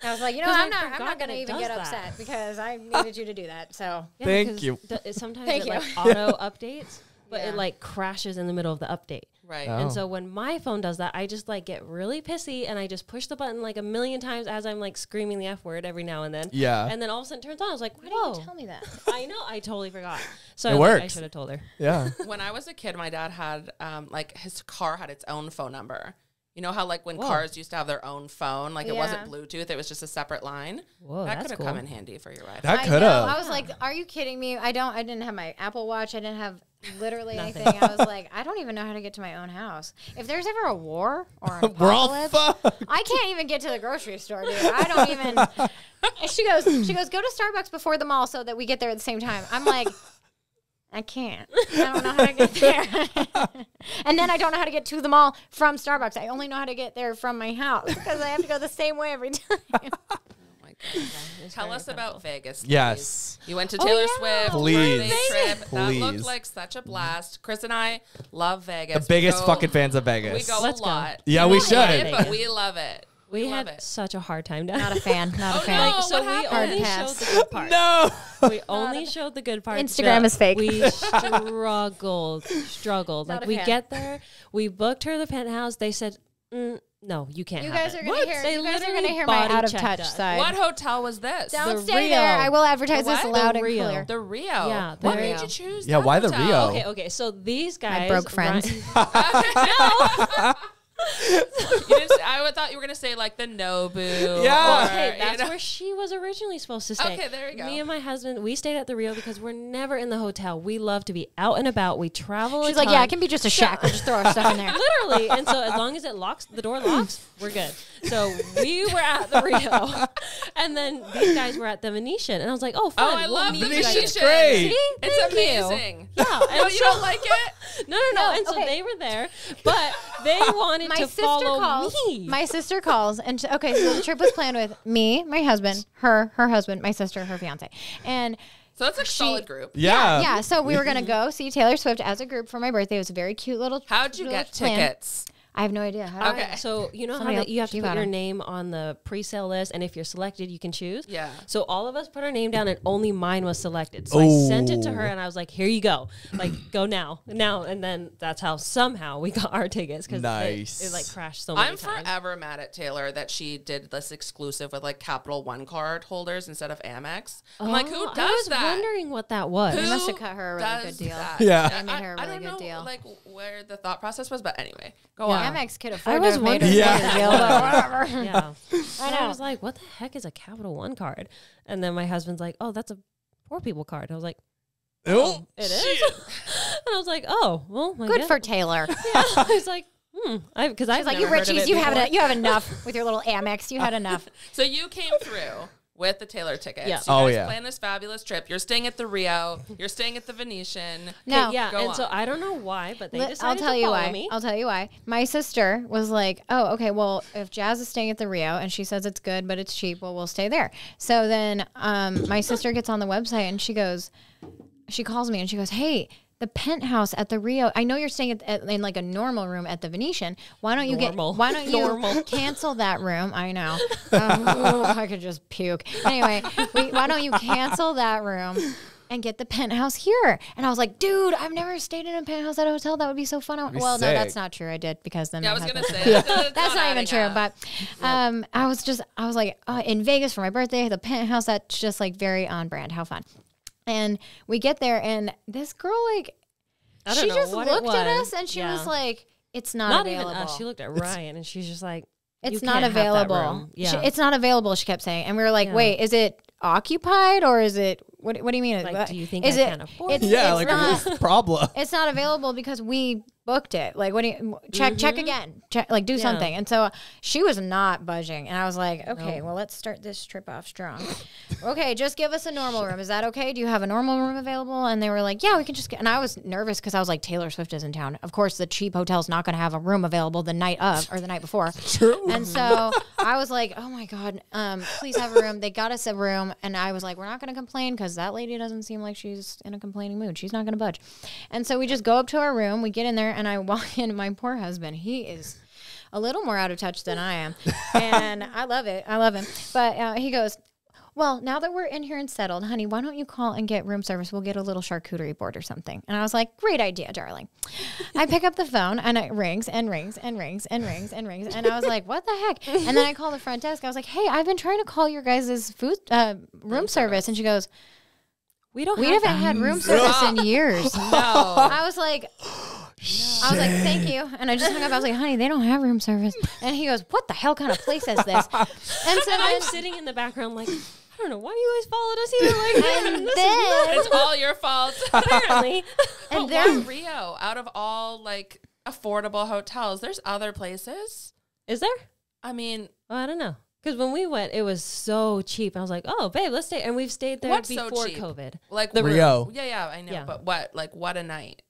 I was like, you know, 'Cause I I'm not forgot going to that it even does get that. upset because I needed you to do that. So Yeah, Thank because you. Sometimes Thank it you. like auto updates, but Yeah. it like crashes in the middle of the update. Right. Oh. And so when my phone does that, I just like get really pissy, and I just push the button like a million times as I'm like screaming the F word every now and then. Yeah. And then all of a sudden it turns on. I was like, why whoa. didn't you tell me that? I know. I totally forgot. So It I works. should have told her. Yeah. When I was a kid, my dad had like his car had its own phone number. You know how like when Whoa. cars used to have their own phone, like it wasn't Yeah. Bluetooth, it was just a separate line. Whoa, That that's could have cool. come in handy for your ride. That I could know. have. I was like, are you kidding me? I didn't have my Apple Watch. I didn't have literally Nothing. anything. I was like, I don't even know how to get to my own house. If there's ever a war or an We're all apocalypse, fucked. I can't even get to the grocery store, dude. I don't even. And she goes, go to Starbucks before the mall so that we get there at the same time. I'm like, I can't. I don't know how to get there. And then I don't know how to get to the mall from Starbucks. I only know how to get there from my house because I have to go the same way every time. Oh my God. Tell us about Vegas. please. Yes. You went to Taylor yeah. Swift. Please. birthday trip. That Please. looked like such a blast. Chris and I love Vegas. The biggest We go- fucking fans of We Vegas. go Let's a go. lot. Yeah, we don't hate should. it, but we love it. We love had it. such a hard time down. Not a fan. Not a Oh, fan. no. Like, so what we happened? only Hard showed pass. the good parts. No. We only showed the good parts. Instagram is fake. We struggled. Not Like a we fan. get there, we booked her the penthouse. They said, no, you can't. You have guys it." are gonna hear. They You guys are literally gonna hear my body out of checked touch us. side. What hotel was this? Don't The stay Rio. there. I will advertise The this what? loud The and Rio. clear. The Rio. Yeah, the Why Rio. did you choose? Yeah, that why the hotel? Rio? Okay, so these guys, broke friends. I thought you were gonna say like the Nobu. Yeah. or, Okay, that's you know. where she was originally supposed to stay. Okay, there you go. Me and my husband, we stayed at the Rio because we're never in the hotel. We love to be out and about. We travel. She's a like, ton. yeah, it can be just a shack. We'll just throw our stuff in there. Literally. And so as long as it locks, the door locks, we're good. So we were at the Rio, and then these guys were at the Venetian, and I was like, oh, fun. Oh, I we'll love meet the you guys Venetian's Venetian. great. See? It's Thank you. amazing. Yeah. No, and you so- don't like it? No. No, And so okay. they were there, but they wanted My to sister follow calls. me. My sister calls, and okay, so the trip was planned with me, my husband, her husband, my sister, her fiance, and So that's a solid group. Yeah. yeah. So we were gonna go see Taylor Swift as a group for my birthday. It was a very cute little. How'd you little get plan. tickets? I have no idea. How do I- Okay. So you know Somebody how else- you have to you put got your him. name on the pre-sale list, and if you're selected, you can choose. Yeah. So all of us put our name down, and only mine was selected. So I sent it to her, and I was like, "Here you go, like go now." And then that's how somehow we got our tickets because Nice. it like crashed so many I'm times. forever mad at Taylor that she did this exclusive with like Capital One card holders instead of Amex. I'm like, who Oh, does I was that? wondering what that was. They Who must have cut her a really does good deal. that? Yeah. They made her a I really don't good know, deal. like where the thought process was, but anyway, go Yeah. on. Amex could I afford to was have made her wondering. a deal, but whatever. Yeah. I And I know. was like, "What the heck is a Capital One card?" And then my husband's like, "Oh, that's a poor people card." I was like, Oh, "It is." And I was like, "Oh, well, I Good guess." for Taylor. Yeah. I was like, because I She's like, you Richies, you have enough with your little Amex. You had enough. So you came through with the Taylor tickets. Yeah. You Oh, guys yeah. planned this fabulous trip. You're staying at the Rio. You're staying at the Venetian. No. Yeah, Go and so on. I don't know why, but they I'll decided tell to you follow why. me. I'll tell you why. My sister was like, "Oh, okay. Well, if Jazz is staying at the Rio and she says it's good, but it's cheap, well, we'll stay there." So then, my sister gets on the website and she calls me and she goes, "Hey, the penthouse at the Rio. I know you're staying in like a normal room at the Venetian. Why don't you Normal. Why don't you cancel that room? I know. I could just puke. Anyway, why don't you cancel that room?" And get the penthouse here. And I was like, dude, I've never stayed in a penthouse at a hotel. That would be so fun. be Well, no, that's sick. not true. I did because then Yeah, I my was gonna husband- say that's not even adding true. up. But I was like, in Vegas for my birthday, the penthouse, that's just like very on brand. How fun. And we get there and this girl, like, I don't she know just what it looked at was. us and she Yeah. was like, it's not Not available. even us. She looked at Ryan and she's just like, It's "You not can't have that available. room." Yeah. It's not available, she kept saying. And we were like, Yeah. wait, is it occupied or is it, what do you mean? Like, do you think is I it, can't afford it's, it? yeah. it's Like, not, what's the problem? it's not available because we booked it. Like, what do you check again? Check, like, do Yeah. something. And so she was not budging. And I was like, okay, well, let's start this trip off strong. Okay, just give us a normal room. Is that okay? Do you have a normal room available? And they were like, yeah, we can just get. And I was nervous because I was like, Taylor Swift is in town. Of course, the cheap hotel's not going to have a room available the night of or the night before. True. And so I was like, oh my God, please have a room. They got us a room. And I was like, we're not going to complain because that lady doesn't seem like she's in a complaining mood. She's not going to budge. And so we just go up to our room. We get in there and I walk in. My poor husband, he is a little more out of touch than I am. And I love it. I love him. But he goes, well, now that we're in here and settled, honey, why don't you call and get room service? We'll get a little charcuterie board or something. And I was like, great idea, darling. I pick up the phone and it rings and rings and rings and rings and rings. And I was like, what the heck? And then I call the front desk. I was like, hey, I've been trying to call your guys' food room service. And she goes, We don't. we have haven't that. had room service in years. No. I was like, thank you. And I just hung up. I was like, honey, they don't have room service. And he goes, what the hell kind of place is this? And so And then, I'm sitting in the background like, I don't know why you guys followed us here like that. and This is then, It's all your fault. apparently. and But then, why Rio, out of all like affordable hotels, there's other places. Is there? I mean, Well, I don't know. Because when we went, it was so cheap. I was like, oh, babe, let's stay. And we've stayed there What's so before cheap? COVID. like The Rio. Yeah, I know. Yeah. But what a night.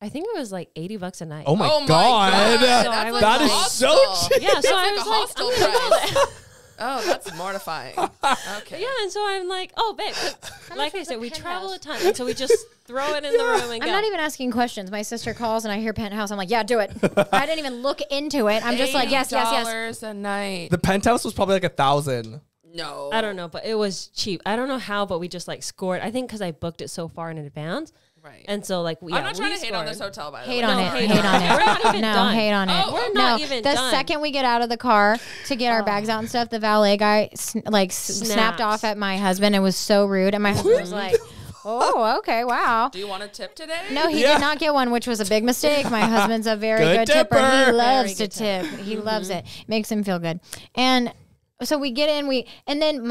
I think it was like $80 a night. Oh my Oh my God. God. So I That's was like That a is hostel. so cheap. yeah. So That's I like was a like, hostel I'm gonna price. go there. Oh, that's mortifying. Okay. Yeah, and so I'm like, oh, babe. 'cause like I said, we travel a ton, and so we just throw it in the room and go. I'm not even asking questions. My sister calls and I hear penthouse. I'm like, yeah, do it. I didn't even look into it. I'm just like, yes, yes, yes. $80 a night. The penthouse was probably like 1,000. No. I don't know, but it was cheap. I don't know how, but we just like scored. I think because I booked it so far in advance. Right. And so like, I'm not trying to hate on this hotel, by the way. Hate on it. hate Hate on on it. it. We're not even no, done. hate on it. Oh, we're not no, even the done. second we get out of the car to get our bags out and stuff, the valet guy snapped off at my husband. It was so rude. And my husband was like, oh, okay, wow. Do you want a tip today? No, he did not get one, which was a big mistake. My husband's a very good tipper. tipper. He loves Very to good tip. He loves it. Makes him feel good. And so we get in, and then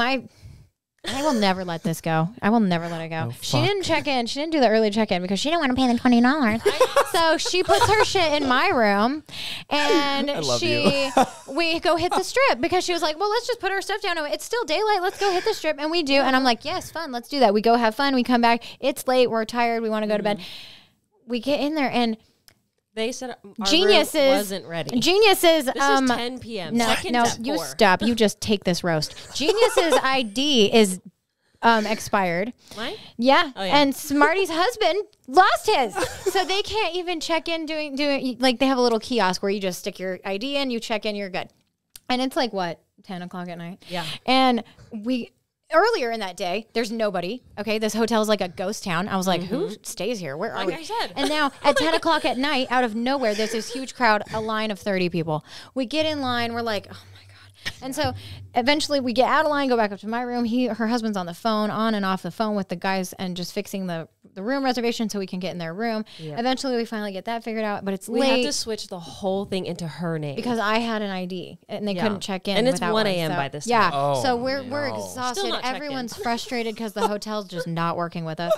I will never let this go. I will never let it go. She didn't check in. She didn't do the early check-in because she didn't want to pay the $20. So she puts her shit in my room, and we go hit the strip because she was like, well, let's just put our stuff down. It's still daylight. Let's go hit the strip. And we do. And I'm like, yes, fun. Let's do that. We go have fun. We come back. It's late. We're tired. We want to go to bed. We get in there, and They said our Geniuses room wasn't ready. Geniuses. This is 10 p.m. No, Check-in's no, at you 4. stop. You just take this roast. Genius's ID is expired. Mine? Yeah. Oh, yeah. And Smarty's husband lost his. So they can't even check in doing like they have a little kiosk where you just stick your ID in, you check in, you're good. And it's like what, 10 o'clock at night? Yeah. And earlier in that day, there's nobody. Okay, this hotel is like a ghost town. I was like, who stays here? Where are Like we? I said. And now at 10 o'clock at night, out of nowhere, there's this huge crowd, a line of 30 people. We get in line. We're like, oh my God. And so eventually we get out of line, go back up to my room. Her husband's on the phone, on and off the phone with the guys and just fixing the room reservation so we can get in their room. Yep. Eventually we finally get that figured out, but it's We late had to switch the whole thing into her name. because I had an ID and they Yeah. couldn't check in. And it's without 1 one, a.m. so- by this Yeah. time. Oh, so we're no. exhausted. Still not checked in. Everyone's frustrated because the hotel's just not working with us.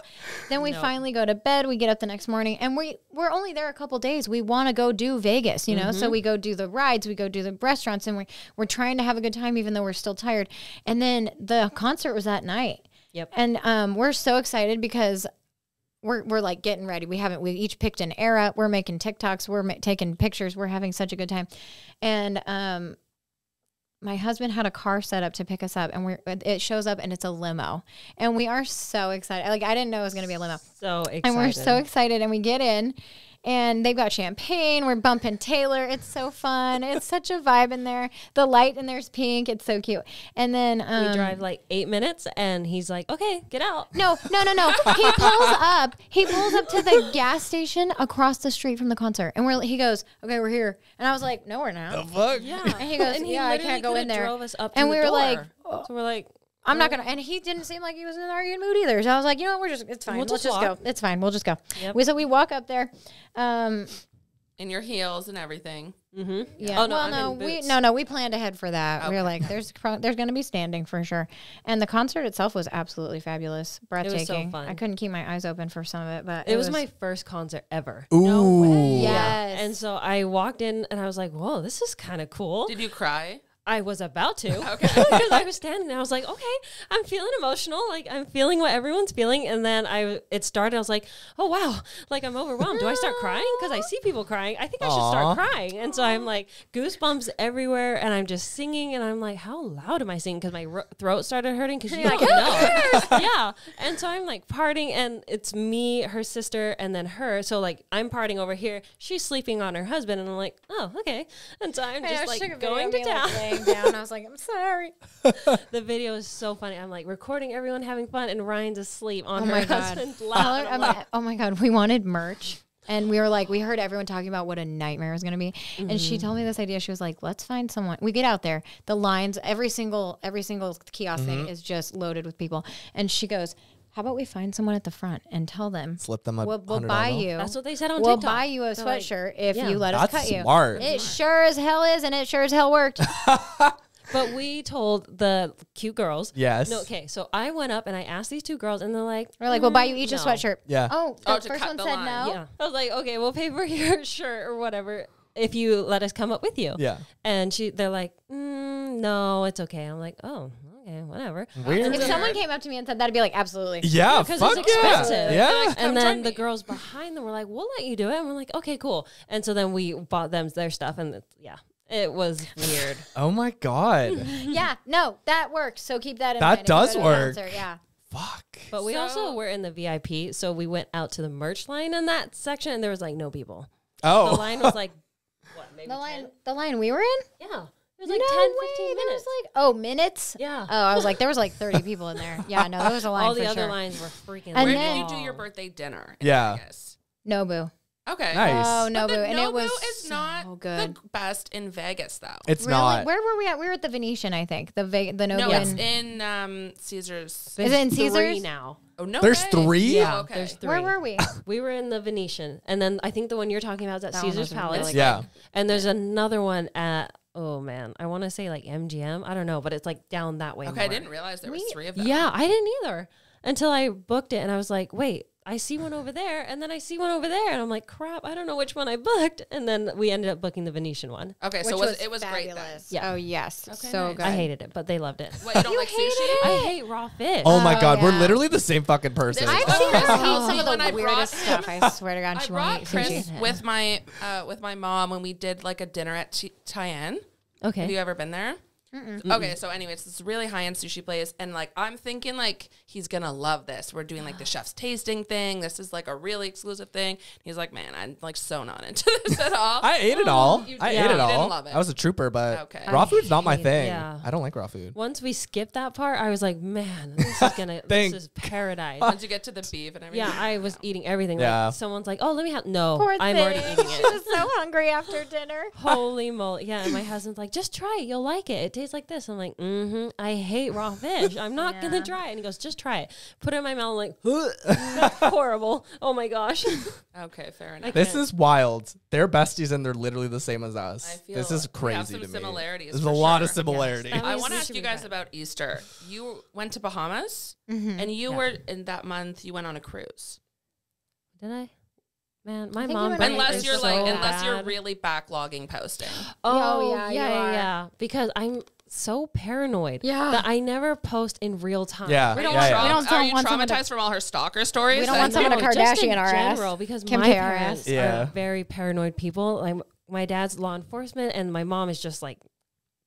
Then we finally go to bed. We get up the next morning and we're only there a couple days. We want to go do Vegas, you know? So we go do the rides, we go do the restaurants, and we're trying to have a good time even though we're still tired. And then the concert was that night. Yep. And we're so excited because we're like getting ready. We each picked an era. We're making TikToks. We're taking pictures. We're having such a good time. And my husband had a car set up to pick us up, and it shows up and it's a limo. And we are so excited. Like I didn't know it was going to be a limo. So excited. And we're so excited, and we get in, and they've got champagne. We're bumping Taylor. It's so fun. It's such a vibe in there. The light in there's pink. It's so cute. And then We drive like 8 minutes, and he's like, okay, get out. No. He pulls up to the gas station across the street from the concert, and he goes, okay, we're here. And I was like, no, we're not. The fuck? Yeah. And he goes, yeah, I can't go in there. Drove us up And to we the were like, door. So we're like, I'm not gonna. And he didn't seem like he was in an arguing mood either. So I was like, you know, it's fine. We'll Let's just just go. walk. It's fine. We'll just go. Yep. So we walk up there. In your heels and everything. Yeah. Oh, no, well, I'm in boots. we planned ahead for that. We were like, there's going to be standing for sure. And the concert itself was absolutely fabulous, breathtaking. fun. I couldn't keep my eyes open for some of it, but it was my first concert ever. Ooh. Yes. And so I walked in, and I was like, whoa, this is kind of cool. Did you cry? I was about to. Okay. Because I was standing there. I was like, okay, I'm feeling emotional. Like, I'm feeling what everyone's feeling. And then it started. I was like, oh, wow. Like, I'm overwhelmed. Do I start crying? Because I see people crying. I think I should start crying. And so I'm like, goosebumps everywhere. And I'm just singing. And I'm like, how loud am I singing? Because my throat started hurting. Because you don't know. Yeah. And so I'm like partying. And it's me, her sister, and then her. So, like, I'm partying over here. She's sleeping on her husband. And I'm like, oh, okay. And so I'm just like going to town. Down. I was like, I'm sorry. The video is so funny. I'm like recording everyone having fun, and Ryan's asleep on her my God. husband's lap. And I'm like, Oh my God. We wanted merch. And we were like, we heard everyone talking about what a nightmare it was going to be. And she told me this idea. She was like, let's find someone. We get out there. The lines, every single kiosk thing is just loaded with people. And she goes, how about we find someone at the front and tell them, Slip them a we'll $100 buy bill? you. That's what they said on We'll TikTok. buy you a They're like, sweatshirt if yeah. you let us That's cut you. smart. It sure as hell is, and it sure as hell worked. But we told the cute girls. Yes. No, okay. So I went up and I asked these two girls, and they're like, We're like, we'll buy you each a no. sweatshirt. Yeah. Oh, Oh, the to first cut one the said line. no. Yeah. I was like, okay, we'll pay for your shirt or whatever if you let us come up with you. Yeah. And they're like, no, it's okay. I'm like, oh, okay, whatever. Weird. If someone came up to me and said that, I'd be like, absolutely. Yeah, because fuck it's expensive. yeah. And Come then join the me. girls behind them were like, we'll let you do it. And we're like, okay, cool. And so then we bought them their stuff, and It was weird. Oh my God. Yeah, no, that works. So keep that in That mind. if you does go to a work. concert, yeah. Fuck. But we So- also were in the VIP, so we went out to the merch line in that section, and there was like no people. Oh. The line was like, what, maybe The line we were in? 10? Yeah. It was like No 10, way, 15 there minutes. was minutes? Yeah. Oh, I was like, there was like 30 people in there. Yeah, no, there was a line All for the other sure. lines were freaking And Where then- did you do your birthday dinner? Yeah. Vegas? Nobu. Okay. Nice. Oh, But Nobu. the And it was is so not good. the best in Vegas, though. It's Really? not. Where were we at? We were at the Venetian, I think. The Nobu. No, it's in- in Caesar's. Is it in Three Caesars? now. Oh no, There's way. 3? Yeah, Oh, okay. there's 3. Where were we? We were in the Venetian, and then I think the one you're talking about is at That one Caesar's was Palace. really Yeah. And there's another one at, oh man, I want to say like MGM. I don't know, but it's like down that way. Okay, I more. didn't realize there was 3 of them. Yeah, I didn't either until I booked it, and I was like, wait, I see one over there, and then I see one over there, and I'm like, crap, I don't know which one I booked, and then we ended up booking the Venetian one. Okay, Which so it was great then. fabulous. Yeah. Oh, yes. Okay, so nice. good. I hated it, but they loved it. What, you don't like hate sushi? I hate raw fish. Oh my Oh, God. We're yeah. literally the same fucking person. This is I've what seen her Chris eat told some me of the when I weirdest brought stuff. I swear to God, I she brought won't eat Chris sushi. with my mom when we did like a dinner at Tyann. Okay. Have you ever been there? Okay, so anyway, it's this really high-end sushi place, and like I'm thinking like he's gonna love this. We're doing like the chef's tasting thing. This is like a really exclusive thing. He's like, man, I'm like so not into this at all. I ate it all. You- I yeah, ate it you all. didn't love it. I was a trooper, but Okay. raw I food's not my hate- thing. yeah. I don't like raw food. Once we skipped that part, I was like, man, this is gonna, Thank- this is paradise. Once you get to the beef and everything. Yeah, I was eating everything. Yeah. Like, someone's like, oh, let me have, no, Poor I'm thing. already eating She it. was so hungry after dinner. Holy moly. Yeah, and my husband's like, just try it. You'll like it. It tastes like this. I'm like, I hate raw fish. I'm not going to Yeah. try it. And he goes, just try it. Put it in my mouth. I'm like, that's horrible. Oh my gosh. Okay, fair enough. This is wild. They're besties and they're literally the same as us. I feel This is we have crazy some to me. similarities There's for a lot sure. of similarity. Yes, that I means want to we ask should you be guys friends. about Easter. You went to Bahamas, Mm-hmm. and you Yeah. were in that month. You went on a cruise. Did I? Man, my think you mom. went brain on a Unless is you're cruise. like, so unless you're bad. really backlogging posting. Oh, yeah, you yeah, are. yeah. Because I'm so paranoid. Yeah. That I never post in real time. Yeah. Are don't you want- traum- we don't are you want someone to- traumatized from all her stalker stories? We don't that- want someone to No, just Kardashian in our ass. general, because Kim my K our parents ass. Yeah. are very paranoid people. Like my dad's law enforcement, and my mom is just like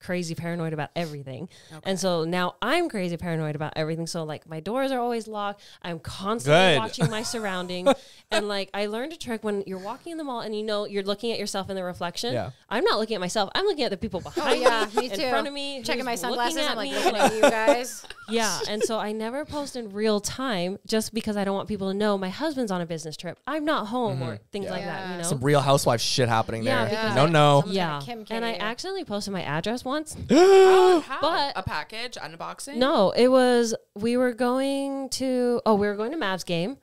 crazy paranoid about everything. And so now I'm crazy paranoid about everything. So like my doors are always locked. I'm constantly Good. watching my surroundings. And like I learned a trick when you're walking in the mall and you know you're looking at yourself in the reflection. Yeah. I'm not looking at myself. I'm looking at the people behind Me in too. front of me, Checking who's my sunglasses. looking at I'm like me, looking at you guys. yeah, and so I never post in real time just because I don't want people to know my husband's on a business trip. I'm not home or things like that, you know? Some Real Housewives shit happening Yeah, there. because No, no. Someone's Yeah, gonna Kim K and I you. accidentally posted my address once. How? But- a package unboxing. No, it was we were going to Mavs game,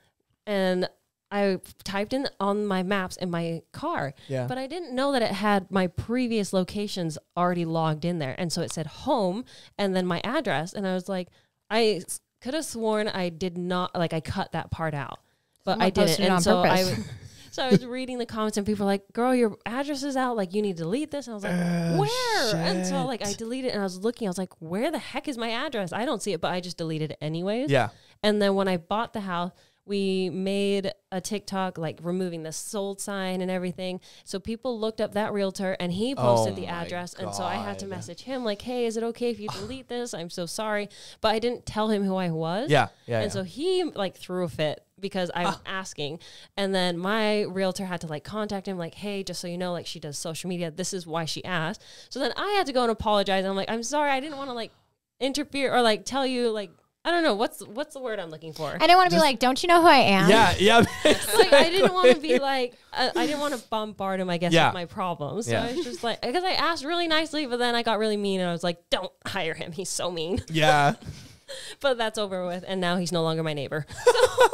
and I typed in on my maps in my car. Yeah. But I didn't know that it had my previous locations already logged in there, and so it said home and then my address, and I was like, I could have sworn I did not I cut that part out, but Someone I didn't, posted it and on so purpose. So I was reading the comments and people were like, girl, your address is out. Like, you need to delete this. And I was like, where? And so, like, I deleted it and I was looking. I was like, where the heck is my address? I don't see it, but I just deleted it anyways. Yeah. And then when I bought the house, we made a TikTok, like, removing the sold sign and everything. So people looked up that realtor and he posted the my address. And so I had to God. message him, like, hey, is it okay if you delete this? I'm so sorry. But I didn't tell him who I was. Yeah. Yeah. And so he like threw a fit because I was asking. And then my realtor had to like contact him like, hey, just so you know, like she does social media. This is why she asked. So then I had to go and apologize. And I'm like, I'm sorry. I didn't want to like interfere or like tell you like, I don't know. What's the word I'm looking for? I didn't want to be like, don't you know who I am? yeah. Yeah. Like I didn't want to be like, I didn't want to bombard him, I guess, Yeah. with my problems. So Yeah. I was just like, because I asked really nicely, but then I got really mean and I was like, don't hire him. He's so mean. Yeah. But that's over with, and now he's no longer my neighbor. So,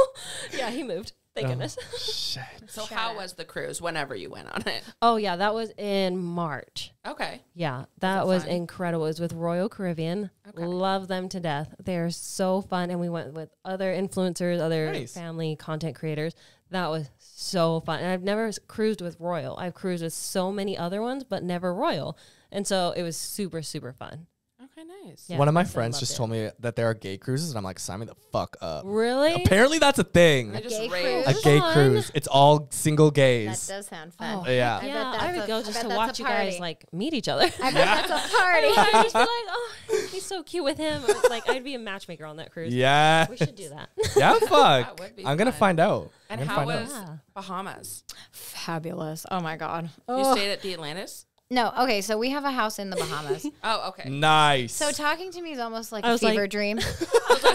yeah, he moved. Thank goodness. Shit. So how was the cruise? Whenever you went on it. Oh yeah, that was in March. Okay. Yeah, that was fun? incredible. It was with Royal Caribbean. Okay. Love them to death. They're so fun, and we went with other influencers, other Nice. family content creators. That was so fun. And I've never cruised with Royal. I've cruised with so many other ones, but never Royal. And so it was super, super fun. Okay. Okay, nice. Yeah, One of my my son friends loved just it. told me that there are gay cruises, and I'm like, sign me the fuck up. Really? Apparently, that's a thing. They just gay rave. A cruise? gay Fun. cruise. It's all single That gays. does sound fun. Oh, Yeah. I bet Yeah, that's I would a- go I just bet to that's a watch you guys party. like meet each other. I bet that's a party. I'd just be like, oh, he's so cute with him. Like, I'd be a matchmaker on that cruise. Yeah. We should do that. Yeah, fuck. would be I'm gonna fun. find out. And I'm gonna how find was out. Yeah. Bahamas? Fabulous. Oh my God. You Oh. stayed at the Atlantis? No, okay, so we have a house in the Bahamas. Oh, okay. Nice. So talking to me is almost like I a was like- fever dream.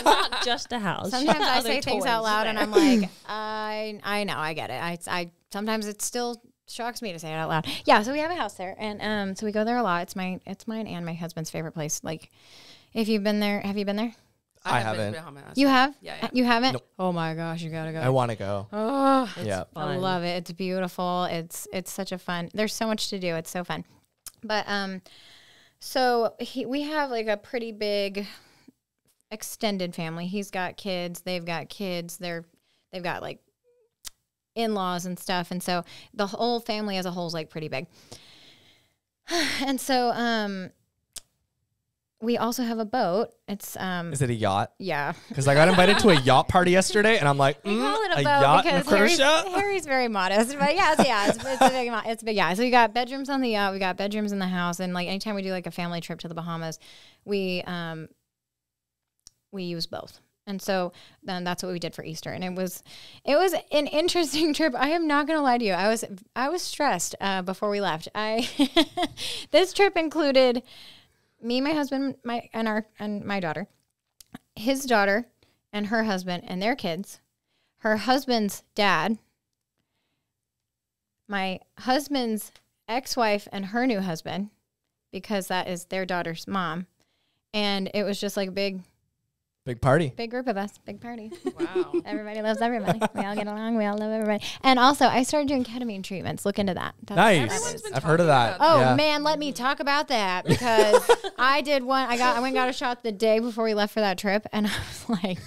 Not just a house. Sometimes I Other say things out toys loud and there. I'm like, I know, I get it. I sometimes it still shocks me to say it out loud. Yeah, so we have a house there, and so we go there a lot. It's mine and my husband's favorite place. Like, if you've been there, have you been there? I have been haven't. to Bahamas. You have? Yeah. You haven't? Nope. Oh my gosh, you gotta go. I want to go. Oh, Yeah. I Fun. love it. It's beautiful. It's such a fun. There's so much to do. It's so fun. But so we have like a pretty big extended family. He's got kids. They've got kids. They've got like in-laws and stuff. And so the whole family as a whole is like pretty big. And so we also have a boat. It's Is it a yacht? yeah. Because I got invited to a yacht party yesterday, and I'm like, We call it a a boat yacht and a because cruise ship? Harry's very modest, but yeah, it's a big, it's a big yacht. So we got bedrooms on the yacht, we got bedrooms in the house, and like anytime we do like a family trip to the Bahamas, we use both. And so then that's what we did for Easter, and it was an interesting trip. I am not gonna lie to you, I was stressed before we left. This trip included me, my husband, my daughter, his daughter, and her husband and their kids, her husband's dad, my husband's ex-wife and her new husband, because that is their daughter's mom, and it was just like a big party. big group of us, big party. Wow. Everybody loves everybody. We all get along. We all love everybody. And also, I started doing ketamine treatments. Look into that. Nice. Everyone's been I've heard of that. talking about Oh Yeah. man, let me talk about that because I did one. I went and got a shot the day before we left for that trip, and I was like,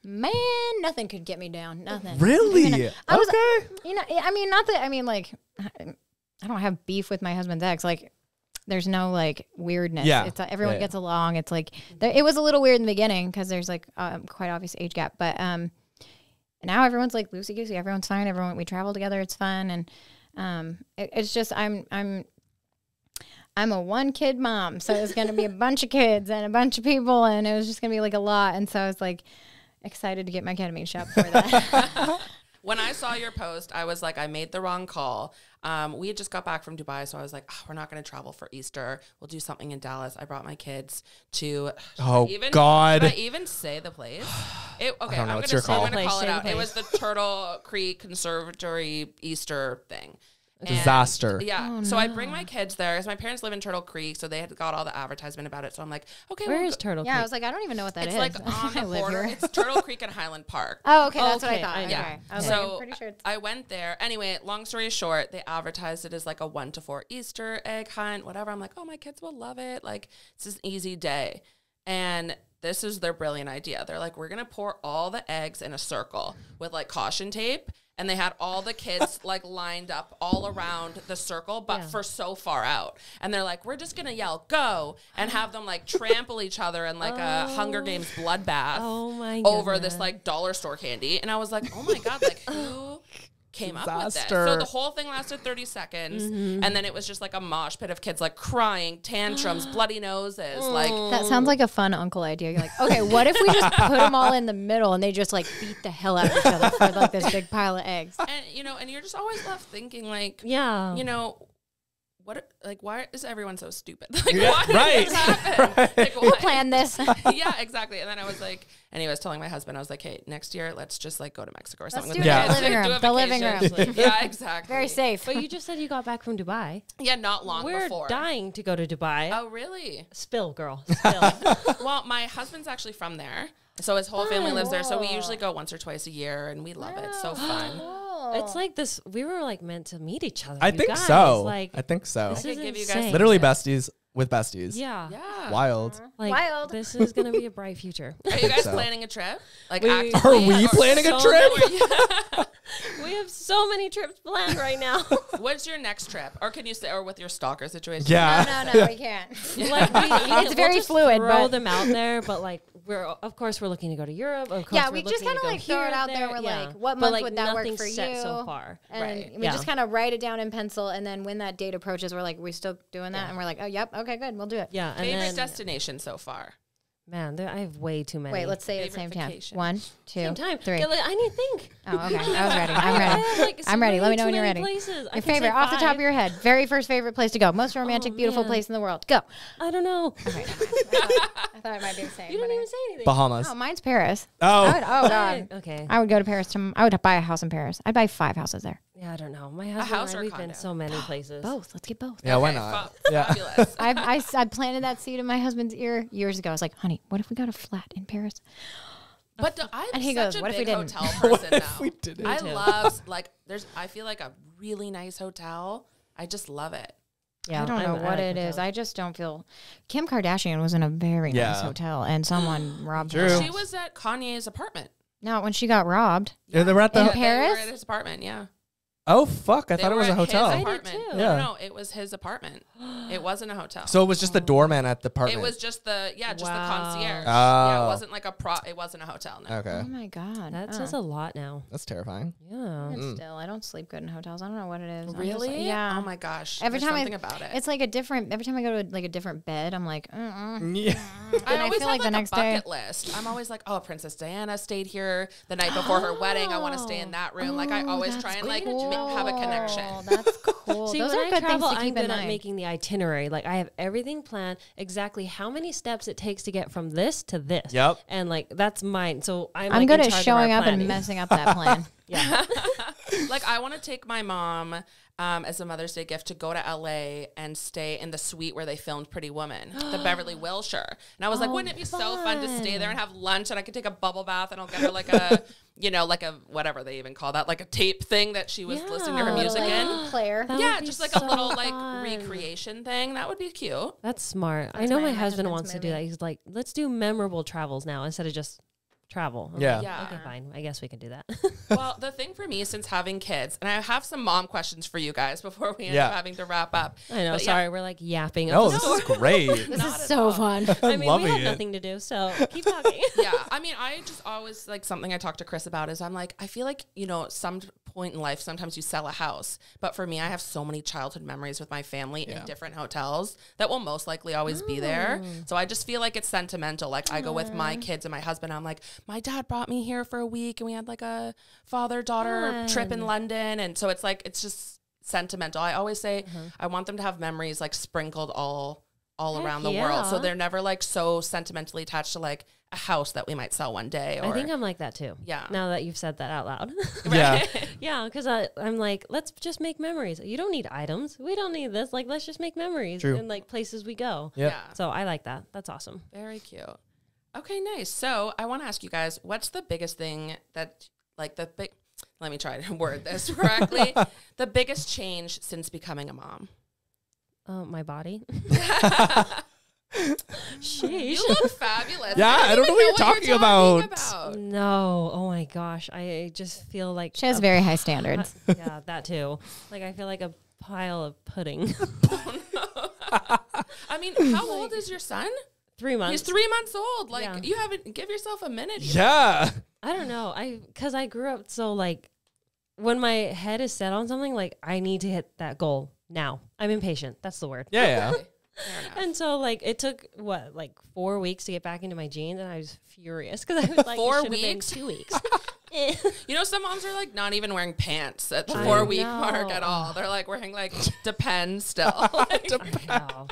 man, nothing could get me down. Nothing. Really? I was- Okay. You know, I mean, not that. I mean, like, I don't have beef with my husband's ex. Like, there's no like weirdness. Yeah. It's everyone Yeah. gets along. It's like it was a little weird in the beginning because there's like quite obvious age gap, but now everyone's like loosey goosey. Everyone's fine. We travel together. It's fun, and it's just I'm a one kid mom, so it's gonna be a bunch of kids and a bunch of people, and it was just gonna be like a lot. And so I was like excited to get my ketamine shot for that. When I saw your post, I was like, I made the wrong call. We had just got back from Dubai, so I was like, oh, we're not going to travel for Easter. We'll do something in Dallas. I brought my kids to. Oh, God. Should I even say the place? Okay, I don't know. I'm It's gonna your call. I'm going to call it Say the out. It place. was the Turtle Creek Conservatory Easter thing. And- Disaster. Yeah. Oh, So I no. bring my kids there because my parents live in Turtle Creek, so they had got all the advertisement about it. So I'm like, okay, Where we'll is go- Turtle Yeah, I Creek? was like, I don't even know what that It's is. like on I the live border. here. It's Turtle Creek and Highland Park. Oh, okay, that's what I Okay, thought. I know. Okay. I was So like, I'm pretty sure it's I went there. Anyway, long story short, they advertised it as like a 1 to 4 Easter egg hunt, whatever. I'm like, oh, my kids will love it. Like, it's just an easy day. And this is their brilliant idea. They're like, we're going to pour all the eggs in a circle with like caution tape. And they had all the kids like lined up all around the circle, but for so far out. And they're like, we're just going to yell, go, and have them like trample each other in like a Hunger Games bloodbath Oh my over goodness. this like dollar store candy. And I was like, oh my God, like who came up with this? Disaster. So the whole thing lasted 30 seconds. And then it was just like a mosh pit of kids like crying, tantrums, bloody noses. Like, That sounds like a fun uncle idea. You're like, okay, what if we just put them all in the middle and they just like beat the hell out of each other for like this big pile of eggs? and and you're just always left thinking like, Yeah. why is everyone so stupid? Like, Yeah, why did right. this happen? Like, Who why? planned this? Yeah, exactly. And then I was like, I was telling my husband, I was like, hey, next year, let's just like go to Mexico or something. do with it the in the kids. living Like, room. do a The living vacation. Yeah, exactly. Very safe. But you just said you got back from Dubai. Yeah, not long We're before. dying to go to Dubai. Oh, really? Spill, girl. Spill. Well, my husband's actually from there. So his whole family lives there. So we usually go once or twice a year and we love it. It's so fun. It's like this. We were like meant to meet each other. I you think guys. so. Like, I think so. this I is could give you guys insane. Literally besties. with besties. Yeah. Yeah. Wild. Like, Wild. this is going to be a bright future. Are you guys so. planning a trip? Like, We- actively, Are we or- planning a so trip? We have so many trips planned right now. What's your next trip? Or can you say, or with your stalker situation? Yeah. No, we can't. Like, It's very fluid, Throw but- them out there, but like we're looking to go to Europe. Of course, Yeah, we're we just looking to kind of go like throw here, it out there. there. We're Yeah. like, what But, month like, would that work nothing's for set you? so far? And Right. we Yeah. just kind of write it down in pencil, and then when that date approaches, we're like, we still doing that? Yeah. And we're like, oh, yep, okay, good, we'll do it. Yeah, and Favorite then destination so far? man, I have way too many. Wait, let's say it at the Favorite same time. vacation. 1, 2, Same time. 3. Yeah, like, I need to think. Oh, okay. I was ready. I I'm ready. have, like, I'm ready. Let way me know too when you're many ready. Places. I Your can say favorite, off the top of 5. your head, very first favorite place to go, most romantic, beautiful man. place in the world. Go. I don't know. Okay, I thought it might be the same. You didn't but even say anything. Bahamas. Oh, mine's Paris. Oh. Oh God. Okay. I would go to Paris. I would buy a house in Paris. I'd buy 5 houses there. Yeah, I don't know. My husband house and or I, we've condo? been so many places. Both. Let's get both. Yeah, why Okay, not? fa- Yeah. Fabulous. I planted that seed in my husband's ear years ago. I was like, honey, what if we got a flat in Paris? But I'm And he such goes, a "What if we big didn't?" hotel What person if now. we didn't? I too. love I feel like a really nice hotel. I just love it. Yeah, I don't know what it is. I just don't feel. Kim Kardashian was in a very nice Yeah. hotel, and someone robbed True. her. She was at Kanye's apartment. No, when she got robbed. Yeah, they were at the. In They were Paris? at his apartment, yeah. Oh fuck! I They thought it were was a at his hotel. I did apartment. too. No, Yeah. no, it was his apartment. It wasn't a hotel. So it was just the doorman at the apartment. it was just the just Wow. the concierge. Oh. Yeah, it wasn't like it wasn't a hotel. No. Okay, Oh my God. That Oh. says a lot now. that's terrifying. Yeah. And still, I don't sleep good in hotels. I don't know what it is. I'm just Really? like- yeah. Oh my gosh. Every There's time something about it. It's like a different. Every time I go to like a different bed, I'm like, Yeah. I and I always feel have like the next a day- bucket list. I'm always like, oh, Princess Diana stayed here the night before her wedding. I want to stay in that room. Like I always try and like have a connection. That's cool. See, Those when are I good travel, things to I'm keep good in at mind. making the itinerary. Like I have everything planned, exactly how many steps it takes to get from this to this. Yep. And like that's mine. So I'm I'm like, good in at charge of showing our up and planning. messing up that plan. Yeah. Like I want to take my mom as a Mother's Day gift to go to LA and stay in the suite where they filmed Pretty Woman, the Beverly Wilshire. And I was like, wouldn't it be so fun to stay there and have lunch and I could take a bubble bath and I'll get her like a, like a, whatever they even call that, like a tape thing that she was listening to her Yeah. music in. Player. That Yeah, would be just like a so little like fun. recreation thing. That would be cute. That's smart. I That's know my my husband husband's wants to do movie. that. He's like, let's do memorable travels now instead of just travel. I'm Yeah. like, Yeah. okay, fine. I guess we can do that. Well, the thing for me since having kids, and I have some mom questions for you guys before we end Yeah. up having to wrap up. I know. But yeah, Sorry, we're like yapping. No, up this the is great. This Not is at so all. fun. I mean, loving we have it. nothing to do, so keep talking. Yeah, I mean, I just always like something I talk to Chris about is I'm like, I feel like, some point in life, sometimes you sell a house. But for me, I have so many childhood memories with my family in different hotels that will most likely always be there. So I just feel like it's sentimental. Like I go with my kids and my husband. I'm like, my dad brought me here for a week and we had like a father-daughter trip in London. And so it's like, it's just sentimental. I always say I want them to have memories like sprinkled all around the world. So yeah. they're never like so sentimentally attached to like a house that we might sell one day. Or, I think I'm like that too. Yeah. Now that you've said that out loud. Yeah. Yeah, because I'm like, let's just make memories. You don't need items. We don't need this. Like, let's just make memories True. in like places we go. Yep. Yeah. So I like that. That's awesome. Very cute. Okay, nice. So I want to ask you guys, what's the biggest thing that let me try to word this correctly. The biggest change since becoming a mom? Oh, my body. You Sheesh. look fabulous. Yeah, I don't know what you're talking about. about. No. Oh my gosh. I just feel like She has very high standards. yeah, that too. Like I feel like a pile of pudding. I mean, how old is your son? 3 months. He's 3 months old. Like, Yeah. you haven't, give yourself a minute. Yeah. I don't know. Because I grew up so like when my head is set on something, like I need to hit that goal now. I'm impatient. That's the word. Yeah. Yeah. Fair enough. And so like it took 4 weeks to get back into my jeans, and I was furious because I was like, 4 it should have been weeks? 2 weeks. Some moms are like not even wearing pants at the I 4-week know. mark at all. They're like wearing like Depends still. Like, Wow.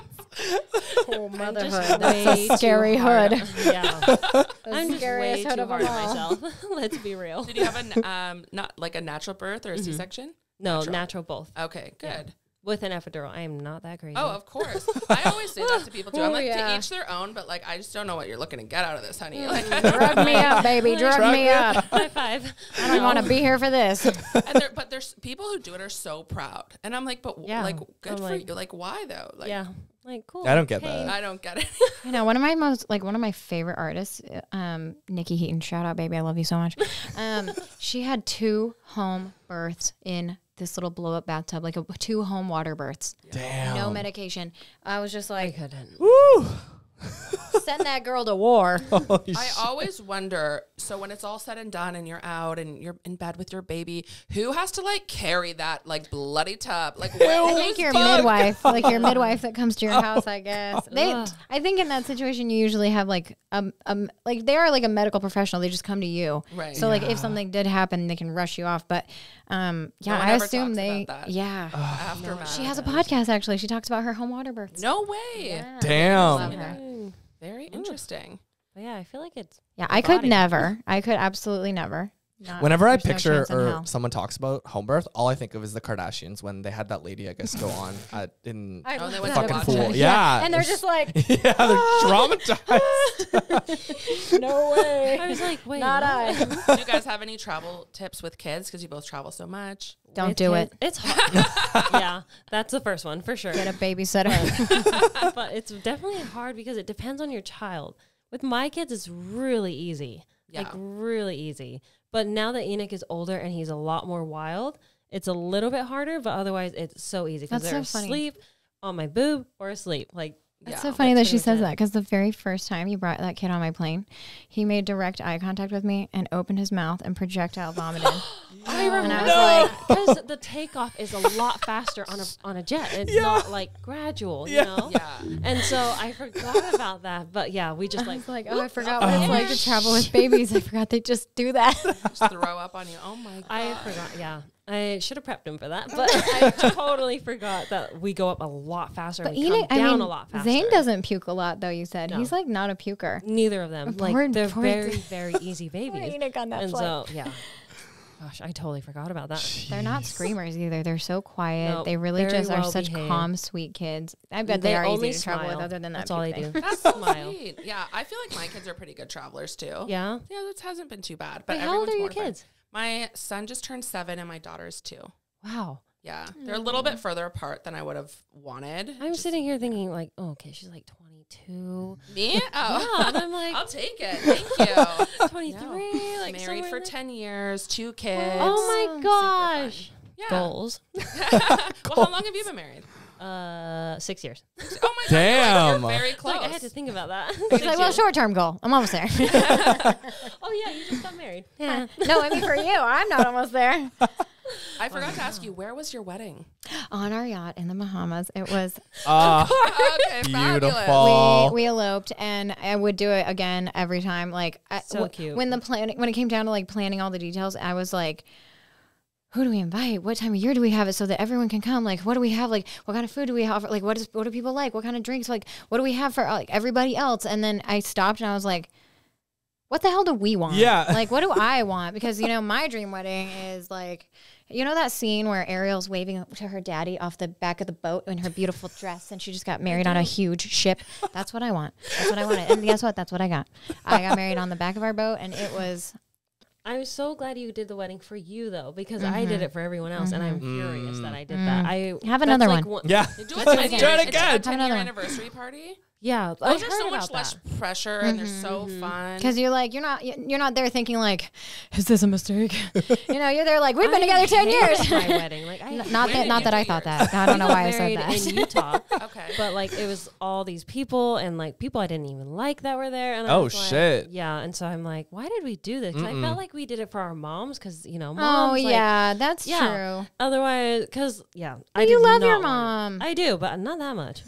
Oh, I'm motherhood. just That's way a scary too hard. hood. Yeah. The I'm just way scariest hood too of hard them on all. myself. Let's be real. did you have not like a natural birth or a C-section? No, Natural. natural both. Okay, good. With an epidural. I am not that crazy. Oh, of course. I always say that to people too. I'm Oh, like, yeah. to each their own, but like, I just don't know what you're looking to get out of this, honey. Like, Drug me up, baby. Drug me up. High five. I don't want to be here for this. but there's people who do it are so proud, and I'm like, but Yeah. like, good I'm for like- you. Like, why though? Like, Yeah. Like, cool. I don't get hey. that. I don't get it. You know, one of my favorite artists, Nikki Heaton, shout out, baby, I love you so much. She had 2 home births in this little blow up bathtub, like 2 home water births. Damn. No medication. I was just like, Woo. send that girl to war. I always wonder, so when it's all said and done and you're out and you're in bed with your baby, who has to like carry that like bloody tub? Like, I think your midwife, like your midwife that comes to your house, I guess. I think in that situation, you usually have like, like they are like a medical professional. They just come to you. Right. So like if something did happen, they can rush you off. But yeah, one I ever assume talks they, about that. yeah. aftermath. She has a podcast actually. She talks about her home water births. No way. Yeah. Damn. Love her. Very interesting. But yeah, I feel like it's Yeah, the I could body. never. I could absolutely never. Not- Whenever I there's no picture chance in or hell. someone talks about home birth, all I think of is the Kardashians when they had that lady, I guess, go on in I Oh, love they that went to fucking watch pool. it. Yeah. And they're just like, yeah, they're traumatized. no way. I was like, wait, Not what? I. Do you guys have any travel tips with kids? Because you both travel so much. Don't With do kids, it. It's hard. Yeah, that's the first one for sure. Get a babysitter. But it's definitely hard because it depends on your child. With my kids, it's really easy. Yeah. Like really easy. But now that Enoch is older and he's a lot more wild, it's a little bit harder, but otherwise it's so easy because That's they're so funny. asleep on my boob or asleep. Like, It's Yeah. so funny that That's she pretty says much that because the very first time you brought that kid on my plane, he made direct eye contact with me and opened his mouth and projectile vomited. I And remember I was like, because the takeoff is a lot faster on a jet. It's not like gradual, you know? Yeah. And so I forgot about that. But yeah, we just I like was like, oh, I forgot what it's like to travel with babies. I forgot they just do that. Just throw up on you. Oh my god. I forgot. Yeah, I should have prepped him for that, but I totally forgot that we go up a lot faster and we come down a lot faster. Zane doesn't puke a lot, though. You said No. he's like not a puker. Neither of them. Poor- Like they're poor very, Zane. very easy babies. Enoch on that And flight. so yeah, gosh, I totally forgot about that. They're not screamers either. They're so quiet. No, they really very just are well such behaved. calm, sweet kids. I bet they are only easy to travel with. smile. Other than that, That's all they puke do. thing. That's so Smile. sweet. Yeah, I feel like my kids are pretty good travelers too. Yeah. Yeah, this hasn't been too bad. But Wait, how old everyone's are your mortified. kids? My son just turned 7 and my daughter's 2. Wow. Yeah, they're a little bit further apart than I would have wanted. I'm sitting here thinking like, oh, okay, she's like 22. Me? Oh, Yeah, and I'm like I'll take it. Thank you. 23. Like Married somewhere for in there. 10 years, 2 kids. Oh my gosh. Yeah. Goals. Well, how long have you been married? 6 years. Oh my god, Damn. you're very close. Like I had to think about that. She's like, well, short-term goal. I'm almost there. Oh yeah, you just got married. Yeah. No, I mean for you, I'm not almost there. I forgot to ask you, where was your wedding? On our yacht in the Bahamas, it was. Okay, Beautiful. fabulous. We eloped, and I would do it again every time. Like So cute. when it came down to like planning all the details, I was like, who do we invite? What time of year do we have it so that everyone can come? Like, what do we have? Like, what kind of food do we have? Like, what do people like? What kind of drinks? Like, what do we have for like everybody else? And then I stopped and I was like, what the hell do we want? Yeah. Like, what do I want? Because, you know, my dream wedding is like, you know that scene where Ariel's waving to her daddy off the back of the boat in her beautiful dress and she just got married on a huge ship? That's what I want. That's what I wanted. And guess what? That's what I got. I got married on the back of our boat, and it was... I'm so glad you did the wedding for you though, because I did it for everyone else, and I'm furious that I did that. I Have that's another like one. Yeah. Do That's my a 10 Do it year- again. a 10-year Another one. anniversary party. Yeah, Those I are heard so about much less that. pressure and they're so fun. Because you're like, you're not there thinking like, is this a mistake? You know, you're there like, we've been together 10 years. My wedding, like I Not When did that you I do thought yours? that. I don't know we why I got said married that. in Utah. Okay. But like it was all these people and like people I didn't even like that were there. And I Oh, was like, shit. yeah, and so I'm like, why did we do this? 'Cause I Mm-mm. felt like we did it for our moms because you know, Oh moms. like, yeah, that's yeah. true. Otherwise, because yeah, I You did love not your want mom. it. I do, but not that much.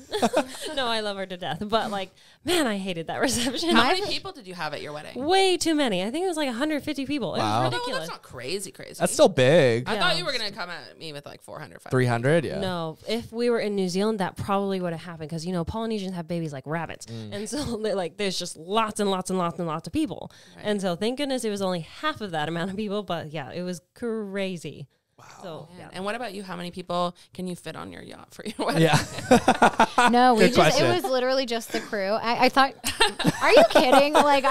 No, I love her to death. But like, man, I hated that reception. How many people did you have at your wedding? Way too many. I think it was like 150 people. It Wow. was Oh, ridiculous. that's not crazy. That's still big. I Yeah. thought you were going to come at me with like 400, 500. 300, yeah. No, if we were in New Zealand, that probably would have happened because you know Polynesians have babies like rabbits, and so they're like there's just lots and lots and lots and lots of people, and so thank goodness it was only half of that amount of people. But yeah, it was crazy. Wow. So Man. yeah. And what about you? How many people can you fit on your yacht for your wedding? Yeah. No, Good question. it was literally just the crew. I thought, are you kidding? Like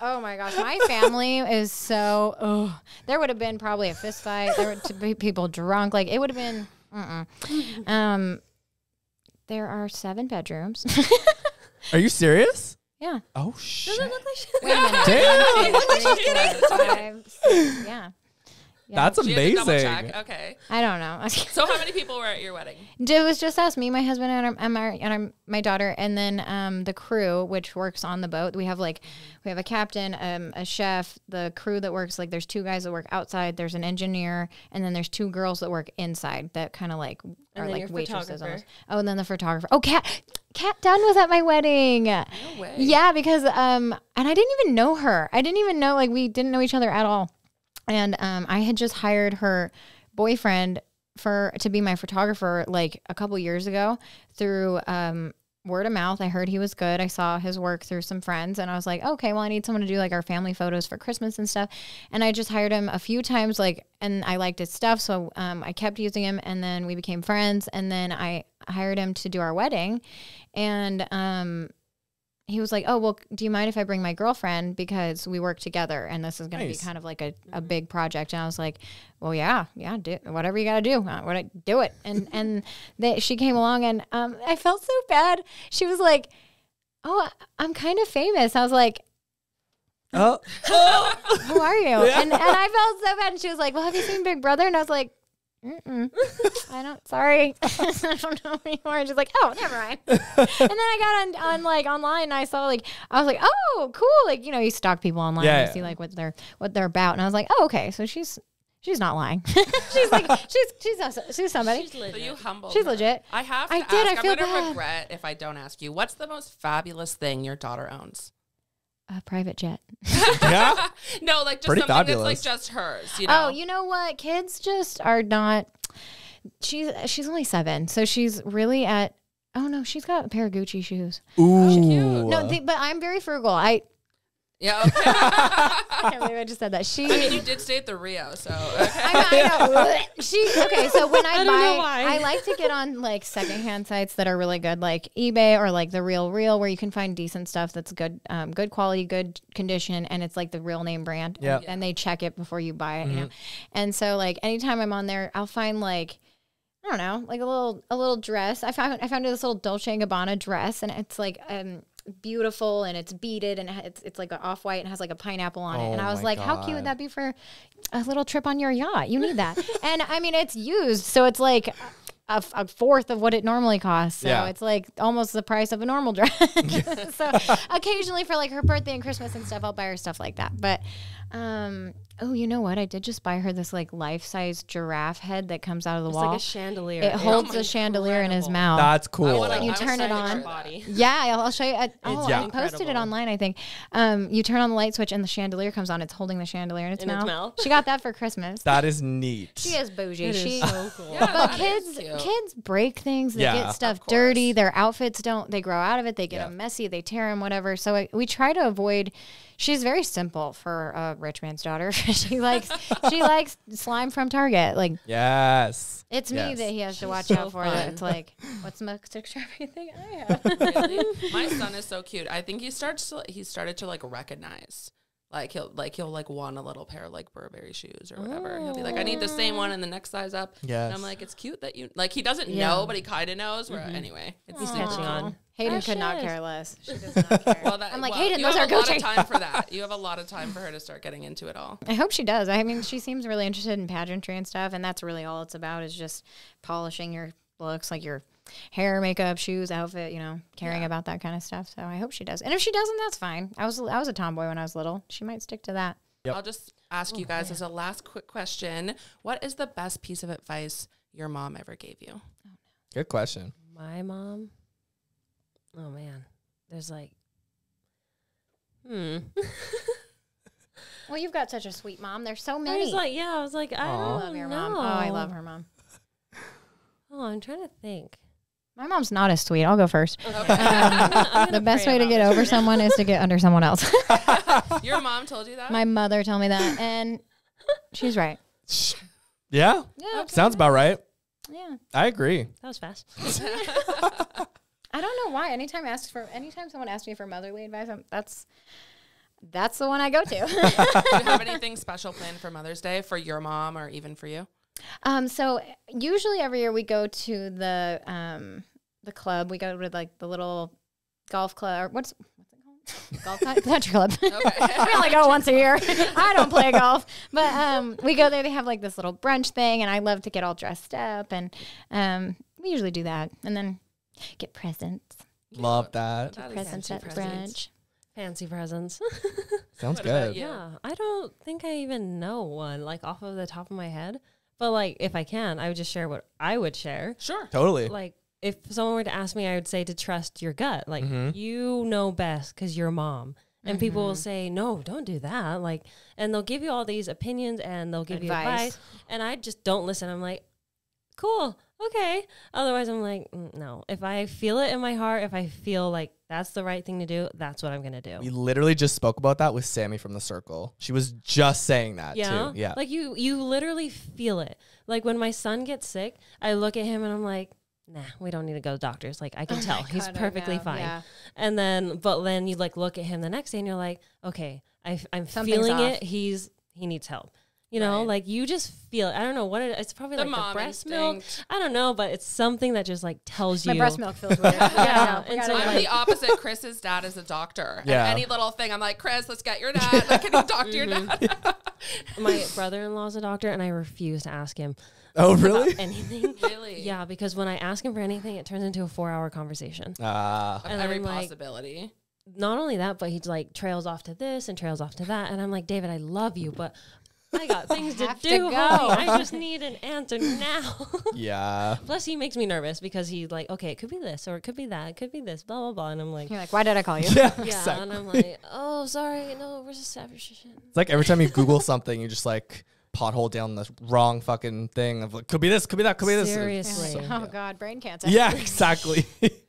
oh my gosh, my family is so, there would have been probably a fist fight. There would be people drunk. Like it would have been, There are 7 bedrooms. Are you serious? Yeah. Oh shit. Doesn't look like she. Wait a minute. Damn. 1, 2, 3, 4, 5, 6. Yeah. That's She had to double amazing. check. Okay. I don't know. So how many people were at your wedding? It was just us, me, my husband, and my daughter, and then the crew, which works on the boat. We have we have a captain, a chef, the crew that works. Like, there's 2 guys that work outside. There's an engineer, and then there's 2 girls that work inside. That kind of like are then like your waitresses. photographer. Almost. Oh, and then the photographer. Oh, Kat Dunn was at my wedding. No way. Yeah, because and I didn't even know her. I didn't even know, like, we didn't know each other at all. And I had just hired her boyfriend to be my photographer like a couple years ago through word of mouth. I heard he was good. I saw his work through some friends, and I was like, okay, well, I need someone to do like our family photos for Christmas and stuff. And I just hired him a few times, and I liked his stuff, so I kept using him, and then we became friends. And then I hired him to do our wedding, and he was like, oh, well, do you mind if I bring my girlfriend, because we work together and this is going to be kind of like a big project. And I was like, well, yeah, do whatever you got to do. Do it. And she came along, and I felt so bad. She was like, oh, I'm kind of famous. I was like, Oh. who are you? And I felt so bad. And she was like, well, have you seen Big Brother? And I was like, I don't, sorry. I don't know anymore. And she's like, oh, never mind. And then I got on like online, and I saw I was like, oh, cool. Like, you stalk people online and see like what they're about. And I was like, oh, okay. So she's not lying. She's like, she's somebody. She's legit. So you humbled She's her. legit. I have to I ask. did. I I'm feel going to bad. regret if I don't ask you. What's the most fabulous thing your daughter owns? A private jet. Yeah. No, like just Pretty something fabulous. that's like just hers. You know? Oh, you know what? Kids just are not. She's only 7, so she's really at. Oh no, she's got a pair of Gucci shoes. Ooh. No, but I'm very frugal. Yeah. Okay. I can't believe I just said that. I mean, you did stay at the Rio, so okay. I know. Okay, so when I don't know buy, why. I like to get on like secondhand sites that are really good, like eBay or like the Real, where you can find decent stuff that's good, good quality, good condition, and it's like the real name brand. Yeah. And they check it before you buy it, you know. And so like anytime I'm on there, I'll find like, I don't know, like a little dress. I found this little Dolce & Gabbana dress, and it's like beautiful, and it's beaded, and it's like an off-white and has like a pineapple on it. And I was like, how cute would that be for a little trip on your yacht? You need that. And I mean, it's used, so it's like a fourth of what it normally costs. So it's like almost the price of a normal dress. So occasionally for like her birthday and Christmas and stuff, I'll buy her stuff like that. But oh, you know what? I did just buy her this like life-size giraffe head that comes out of the It's wall. like a chandelier. It holds a chandelier in his incredible. mouth. That's cool. You turn it on. Body. Yeah, I'll show you. I posted it incredible. online, I think. You turn on the light switch and the chandelier comes on. It's holding the chandelier in its mouth. She got that for Christmas. That is neat. She is bougie. It She is so cool. Yeah, but that is cute. kids break things. They Yeah, get stuff of course. dirty. Their outfits they grow out of it. They get Yeah. them messy. They tear them, whatever. So we try to avoid. She's very simple for a rich man's daughter. she likes slime from Target. Like Yes. it's me Yes. that he has to watch so out for. fun. That it's like, what's the most extravagant thing I have? Really? My son is so cute. I think he started to like recognize. Like he'll want a little pair of like Burberry shoes or whatever. He'll be like, I need the same one and the next size up. Yes. And I'm like, it's cute that you like. He doesn't know, but he kind of knows. Where anyway, it's He's super catching cool. on. Hayden could not care less. She does not care. Well, I'm like, Hayden, you those have are a lot of Gucci. time for that. You have a lot of time for her to start getting into it all. I hope she does. I mean, she seems really interested in pageantry and stuff, and that's really all it's about is just polishing your looks, like your hair, makeup, shoes, outfit, caring about that kind of stuff. So I hope she does. And if she doesn't, that's fine. I was a tomboy when I was little. She might stick to that. Yep. I'll just ask you guys as a last quick question. What is the best piece of advice your mom ever gave you? Good question. My mom. Oh man, there's like. Well, you've got such a sweet mom. There's so I many. was like, I was like, I I don't love your know. mom. Oh, I love her mom. Oh, I'm trying to think. My mom's not as sweet. I'll go first. I'm The gonna best pray way to about get this over right now. someone is to get under someone else. Your mom told you that? My mother told me that, and she's right. Yeah. Yeah, Sounds about right. yeah. I agree. That was fast. I don't know why. Anytime someone asks me for motherly advice, that's the one I go to. Do you have anything special planned for Mother's Day for your mom or even for you? So usually every year we go to the club. We go to like the little golf club. Or what's it called? Country club. Okay. We only go once a year. I don't play golf, but we go there. They have like this little brunch thing, and I love to get all dressed up, and we usually do that, and then get presents. Love that. Presents at brunch. Fancy presents. Sounds What good. about you? Yeah, I don't think I even know one like off of the top of my head. But like, if I can, I would just share what I would share. Sure. Totally. Like, if someone were to ask me, I would say to trust your gut. Like, you know best because you're a mom. And people will say, no, don't do that. Like, and they'll give you all these opinions and they'll give you advice. And I just don't listen. I'm like, cool, okay. Otherwise, I'm like, no. If I feel it in my heart, if I feel like that's the right thing to do, that's what I'm going to do. We literally just spoke about that with Sammy from the Circle. She was just saying that too. Yeah. Like you literally feel it. Like when my son gets sick, I look at him and I'm like, nah, we don't need to go to doctors. Like I can tell he's perfectly fine. Yeah. And then, but then you like look at him the next day and you're like, okay, I'm feeling it. He needs help. You know, like you just feel, I don't know what it's probably like the breast milk. I don't know, but it's something that just like tells you. My breast milk feels weird. And so I'm the opposite. Chris's dad is a doctor. Yeah. And any little thing, I'm like, Chris, let's get your dad. Like, can you talk to your dad? My brother-in-law is a doctor and I refuse to ask him. Oh, really? About anything. Really? Yeah, because when I ask him for anything, it turns into a 4-hour conversation. Of And every I'm like, possibility. not only that, but he's like trails off to this and trails off to that. And I'm like, David, I love you, but I got things to do. go. Homie. I just need an answer now. Yeah. Plus, he makes me nervous because he's like, okay, it could be this or it could be that. It could be this, blah, blah, blah. And I'm like, You're like, why did I call you? Yeah, yeah. exactly. And I'm like, oh, sorry. No, we're just shit. It's like every time you Google something, you just like pothole down the wrong fucking thing of like, could be this, could be that, could be this. Seriously. Oh God, brain cancer. Yeah, exactly.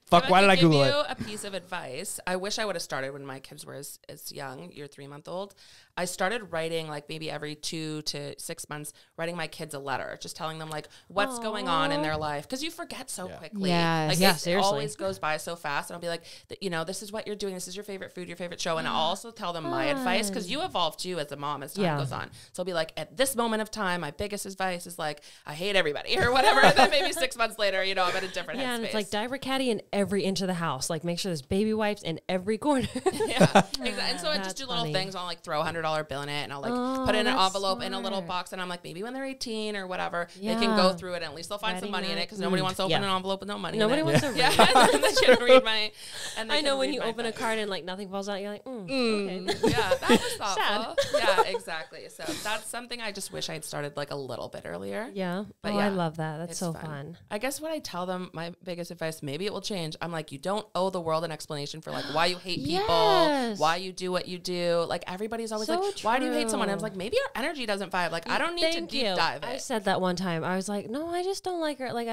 Fuck, why did I Google give it? you a piece of advice. I wish I would have started when my kids were as young, you're 3-month-old. I started writing like maybe every 2 to 6 months, writing my kids a letter, just telling them like what's going on in their life. Because you forget so quickly. Yes. Like Yeah, it seriously. always goes by so fast. And I'll be like, you know, this is what you're doing. This is your favorite food, your favorite show. And I'll also tell them my advice because you evolve too as a mom as time goes on. So I'll be like, at this moment of time, my biggest advice is like, I hate everybody or whatever. And then maybe 6 months later, you know, I'm at a different Yeah, headspace. and it's like diaper caddy in every inch of the house. Like make sure there's baby wipes in every corner. Yeah, exactly. And so I That's just do little funny. things. I'll like throw $100 bill in it, and I'll like put it in an that's envelope in a little smart. box, and I'm like, maybe when they're 18 or whatever, they can Yeah. go through it, and at least they'll find some Writing money in it that. because nobody wants to open Yeah. an envelope with no money. Nobody in it. wants to read. Yeah, and they can read my. And they I know can when read you my open a advice. card and like nothing falls out, you're like, okay. Yeah, that was thoughtful. Yeah, exactly. So that's something I just wish I had started like a little bit earlier. Yeah. But Oh, yeah, I love that. That's it's so fun. I guess what I tell them, my biggest advice, maybe it will change. I'm like, you don't owe the world an explanation for like why you hate people, Yes. why you do what you do. Like everybody's always So like, why do you hate someone? And I was true. like, maybe our energy doesn't vibe. Like I don't need to Thank deep you. dive I it. said that one time. I was like, no, I just don't like her. Like,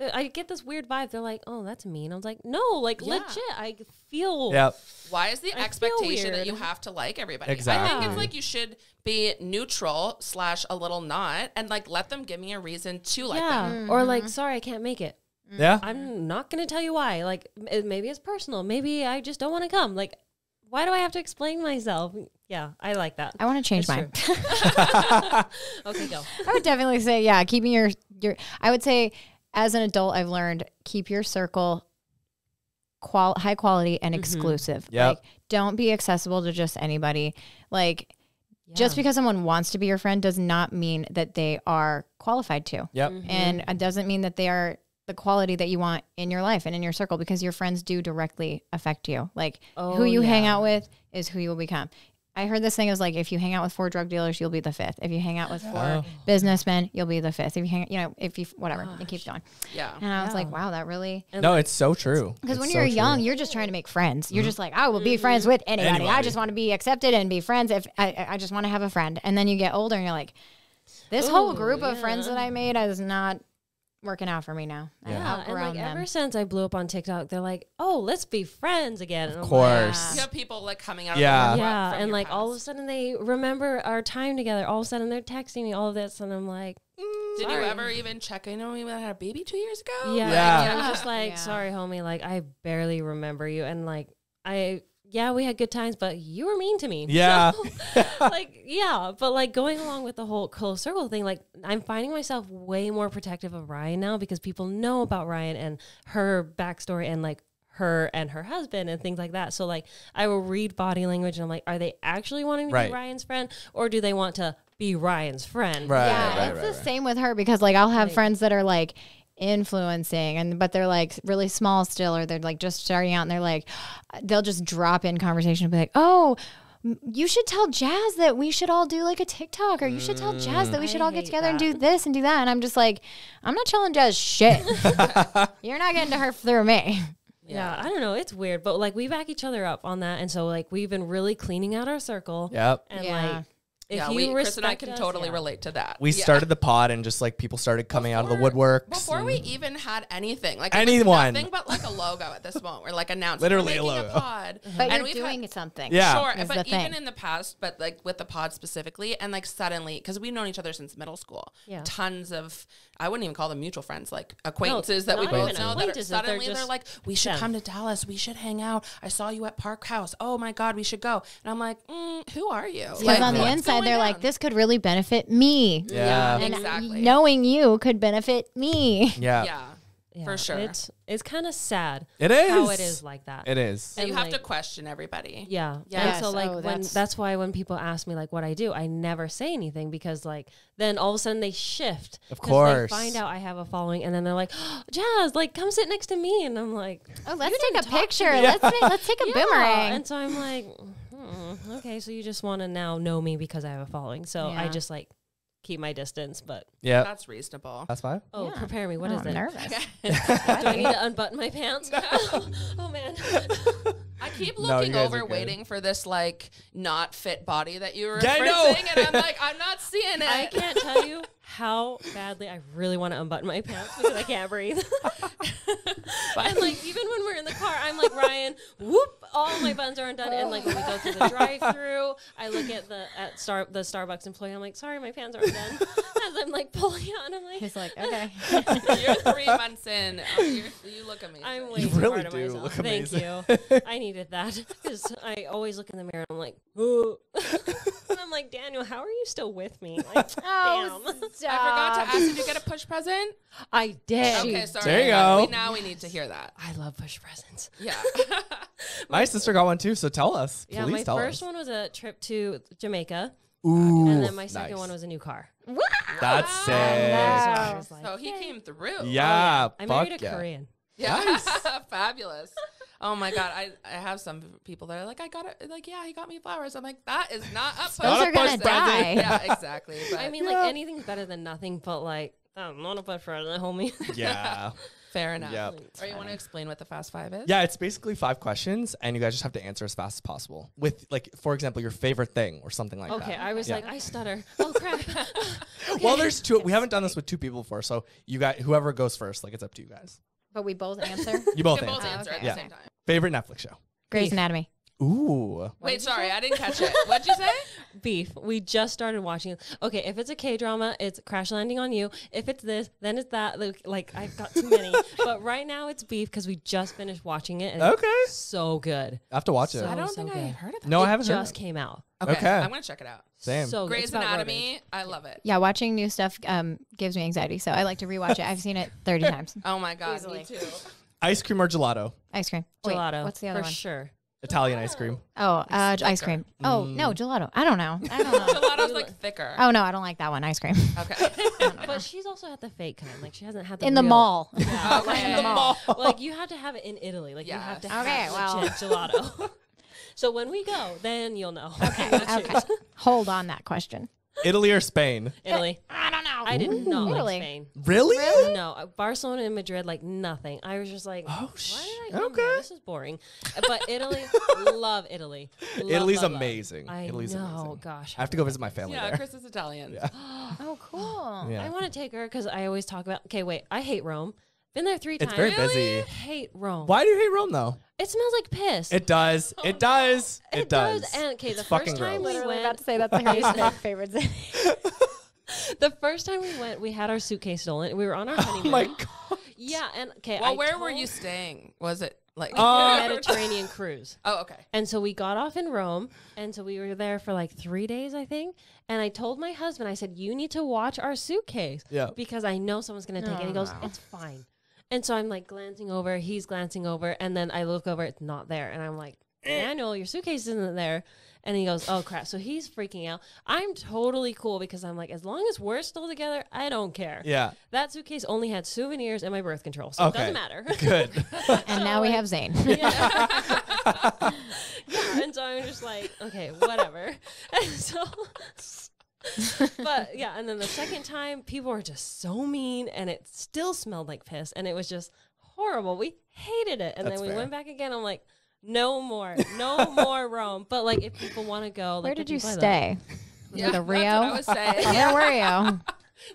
I get this weird vibe. They're like, oh, that's mean. I was like, no, like Yeah. legit. I feel. Yep. Why is the I feel expectation that weird. you have to like everybody? I think Exactly. it's like you should be neutral / a little not, and like let them give me a reason to like Yeah. them. Or like, sorry, I can't make it. Yeah. I'm not going to tell you why. Like, maybe it's personal. Maybe I just don't want to come. Like, why do I have to explain myself? Yeah, I like that. I want to change That's mine. Okay, go. I would definitely say, yeah, keeping your. I would say, as an adult, I've learned keep your circle high quality and exclusive. Yep. Like, don't be accessible to just anybody. Like, just because someone wants to be your friend does not mean that they are qualified to. Yep. And it doesn't mean that they are the quality that you want in your life and in your circle, because your friends do directly affect you. Like who you hang out with is who you will become. I heard this thing is like, if you hang out with 4 drug dealers, you'll be the 5th. If you hang out with 4 businessmen, you'll be the 5th. If you hang, if you, whatever, it keeps going. Yeah. And I was like, wow, that really, No, it's so true. because when It's you're so young, true. you're just trying to make friends. You're just like, I will be friends with anybody. I just want to be accepted and be friends. If I just want to have a friend. And then you get older and you're like, this whole group of friends that I made is not working out for me now. Yeah. Yeah, and Outgrown like them. ever since I blew up on TikTok, they're like, "Oh, let's be friends again." And Of I'm like, course. You have people like coming out Yeah. of the yeah, from and your like all of a past. sudden they remember our time together. All of a sudden they're texting me all of this, and I'm like, Did sorry. you ever even check? I know we had a baby 2 years ago. "Yeah." Yeah. And I'm just like, Yeah. "Sorry, homie. Like I barely remember you." And like yeah, we had good times, but you were mean to me. Yeah. So, like, yeah. But like going along with the whole close circle thing, like I'm finding myself way more protective of Ryan now because people know about Ryan and her backstory and like her and her husband and things like that. So like I will read body language and I'm like, are they actually wanting to Right. be Ryan's friend or do they want to be Ryan's friend? Right. Yeah, it's the same with her because like I'll have Like- friends that are like influencing but they're like really small still, or they're like just starting out and they're like, they'll just drop in conversation and be like, oh, you should tell Jazz that we should all do like a TikTok, or you should tell Jazz that we should all get hate together and that. do this and do that. And I'm just like, I'm not telling Jazz shit. You're not getting to her through me. Yeah, I don't know. It's weird, but like we back each other up on that. And so like we've been really cleaning out our circle. Yep. And Yeah. like, if Yeah, you Chris and I respect can us, totally yeah. relate to that. We Yeah. started the pod and just like people started coming out of the Before- woodworks. Before we even had anything, like it was Anyone. nothing but like a logo at this moment. We're like announcing Literally we're making a logo. pod, But and you're we've doing had, something. Yeah. Sure, is but the even thing. in the past, but like with the pod specifically, and like suddenly, because we've known each other since middle school, Yeah. tons of, I wouldn't even call them mutual friends, like acquaintances that we not both even know that are, acquaintances, they're suddenly they're just like, we should them. come to Dallas, we should hang out. I saw you at Park House. Oh my God, we should go. And I'm like, who are you? Because Like, on the what's inside, going they're like, down? this could really benefit me. Yeah. And exactly. knowing you could benefit me. Yeah. Yeah, Yeah, for sure. It's kind of sad It is. how it is like that. It is. So and you have to like- question everybody. Yeah. Yes. And so like Oh, when that's why when people ask me like what I do, I never say anything because like then all of a sudden they shift. Of 'Cause course. They find out I have a following and then they're like, oh, Jazz, like come sit next to me. And I'm like, Oh, let's "You take didn't a talk to picture. me." Let's take a Yeah. boomerang. And so I'm like, okay, so you just want to now know me because I have a following. So I Yeah. just like keep my distance, but Yeah. That's reasonable. That's fine. oh, Yeah. prepare me. What Oh, is I'm it? nervous. Do I need to unbutton my pants? Oh man. I keep No, you looking guys over are good. waiting for this like not fit body that you were Yeah, I know. referencing, and I'm like, I'm not seeing it. I can't tell you how badly I really want to unbutton my pants because I can't breathe. And like even when we're in the car, I'm like, Ryan, whoop, all my buttons are undone. And like when we go through the drive-through, I look at the Starbucks employee. I'm like, sorry, my pants aren't done. As I'm like pulling out, and I'm like, He's like, okay. You're 3 months in. You look amazing. I'm way You too really hard on do myself. look Thank amazing. you. I needed that because I always look in the mirror and I'm like, ooh. And I'm like, Daniel, how are you still with me? Like, Oh, damn. I forgot to ask, did you get a push present? I did. Okay, sorry. There you go. Now we need to hear that. I love push presents. Yeah. My sister got one too, so tell us. Yeah, Please my tell first us. one was a trip to Jamaica, Ooh. and then my second nice. one was a new car. That's Wow. sick. I was like, So he came through. Yeah. I fuck married a yeah. Korean. Yeah. Fabulous. Oh my God. I have some people that are like, I got it. Like, yeah, he got me flowers. I'm like, that is not a push Those are gonna present. die. Yeah, exactly. But I mean, like anything's better than nothing, but like, I'm not a push present, homie. Yeah. fair enough. Yep. Or you want to explain what the Fast Five is? Yeah, it's basically 5 questions, and you guys just have to answer as fast as possible. With, like, for example, your favorite thing or something like Okay, that. I was Yeah. like, I stutter. Oh crap. Well, there's 2. We haven't done this with 2 people before, so you guys, whoever goes first, like, it's up to you guys. But we both answer. You both You can both answer. answer okay. at Yeah. the same time. Favorite Netflix show? Grey's Anatomy. Ooh. Wait, sorry, I didn't catch it. What'd you say? Beef. We just started watching it. Okay, if it's a K-drama, it's Crash Landing on You. If it's this, then it's that. Like I've got too many. But right now it's Beef because we just finished watching it. And Okay. It's so good. I have to watch So- it. I don't so think I good. heard of that. No, I It haven't heard just of it. came out. Okay. I'm gonna check it out. Same. So good. Grey's It's about Anatomy. I love it. Yeah, watching new stuff gives me anxiety, so I like to rewatch it. I've seen it 30 times. Oh my God, Easily. me too. Ice cream or gelato? Ice cream. Wait, Gelato. what's the other for one? sure. Italian ice cream. Oh, ice cream. Oh, no, gelato. I don't know. Gelato's like thicker. Oh, no, I don't like that one. Ice cream. Okay. But she's also had the fake kind. Like she hasn't had the In the real- mall. Yeah. Okay. In the mall. Like you have to have it in Italy. Like you Yes. have to Okay, have well. legit gelato. So when we go, then you'll know. Okay. Hold on that question. Italy or Spain? Italy. I don't know. I did not Italy. like Spain. Really? No, Barcelona and Madrid, like nothing. I was just like, Oh, why did I come okay. here? This is boring. But Italy, love Italy. Love, Italy's love, love. amazing. I Italy's know, amazing. gosh. I have to go visit my family Yeah, there. Chris is Italian. Yeah. Oh, cool. Yeah. I want to take her because I always talk about. Okay, wait. I hate Rome. Been there 3 It's times. very busy. Hate Rome. Why do you hate Rome though? It smells like piss. It does. It does. It does. And okay, It's the fucking first time gross. we Literally went, about to say that's Harry's favorite city. the first time we went, we had our suitcase stolen. We were on our Oh honeymoon. my god. Yeah, and okay. Well, I where were told- you staying? Was it like Mediterranean cruise. Oh, okay. And so we got off in Rome, and so we were there for like 3 days, I think. And I told my husband, I said, you need to watch our suitcase. Yeah. Because I know someone's going to take it. He goes, it's fine. And so I'm like glancing over, he's glancing over, and then I look over, it's not there. And I'm like, Daniel, your suitcase isn't there. And he goes, oh crap. So he's freaking out. I'm totally cool because I'm like, as long as we're still together, I don't care. Yeah. That suitcase only had souvenirs and my birth control. So it doesn't matter. Good. And now we have Zane. Yeah. And so I'm just like, okay, whatever. And so, but yeah. And then the second time, people were just so mean and it still smelled like piss. And it was just horrible. We hated it. And That's then we fair. went back again. I'm like, no more Rome. But like, if people want to go, like, Where did you fly stay? Yeah, The Rio? that's what I was saying. Where were you?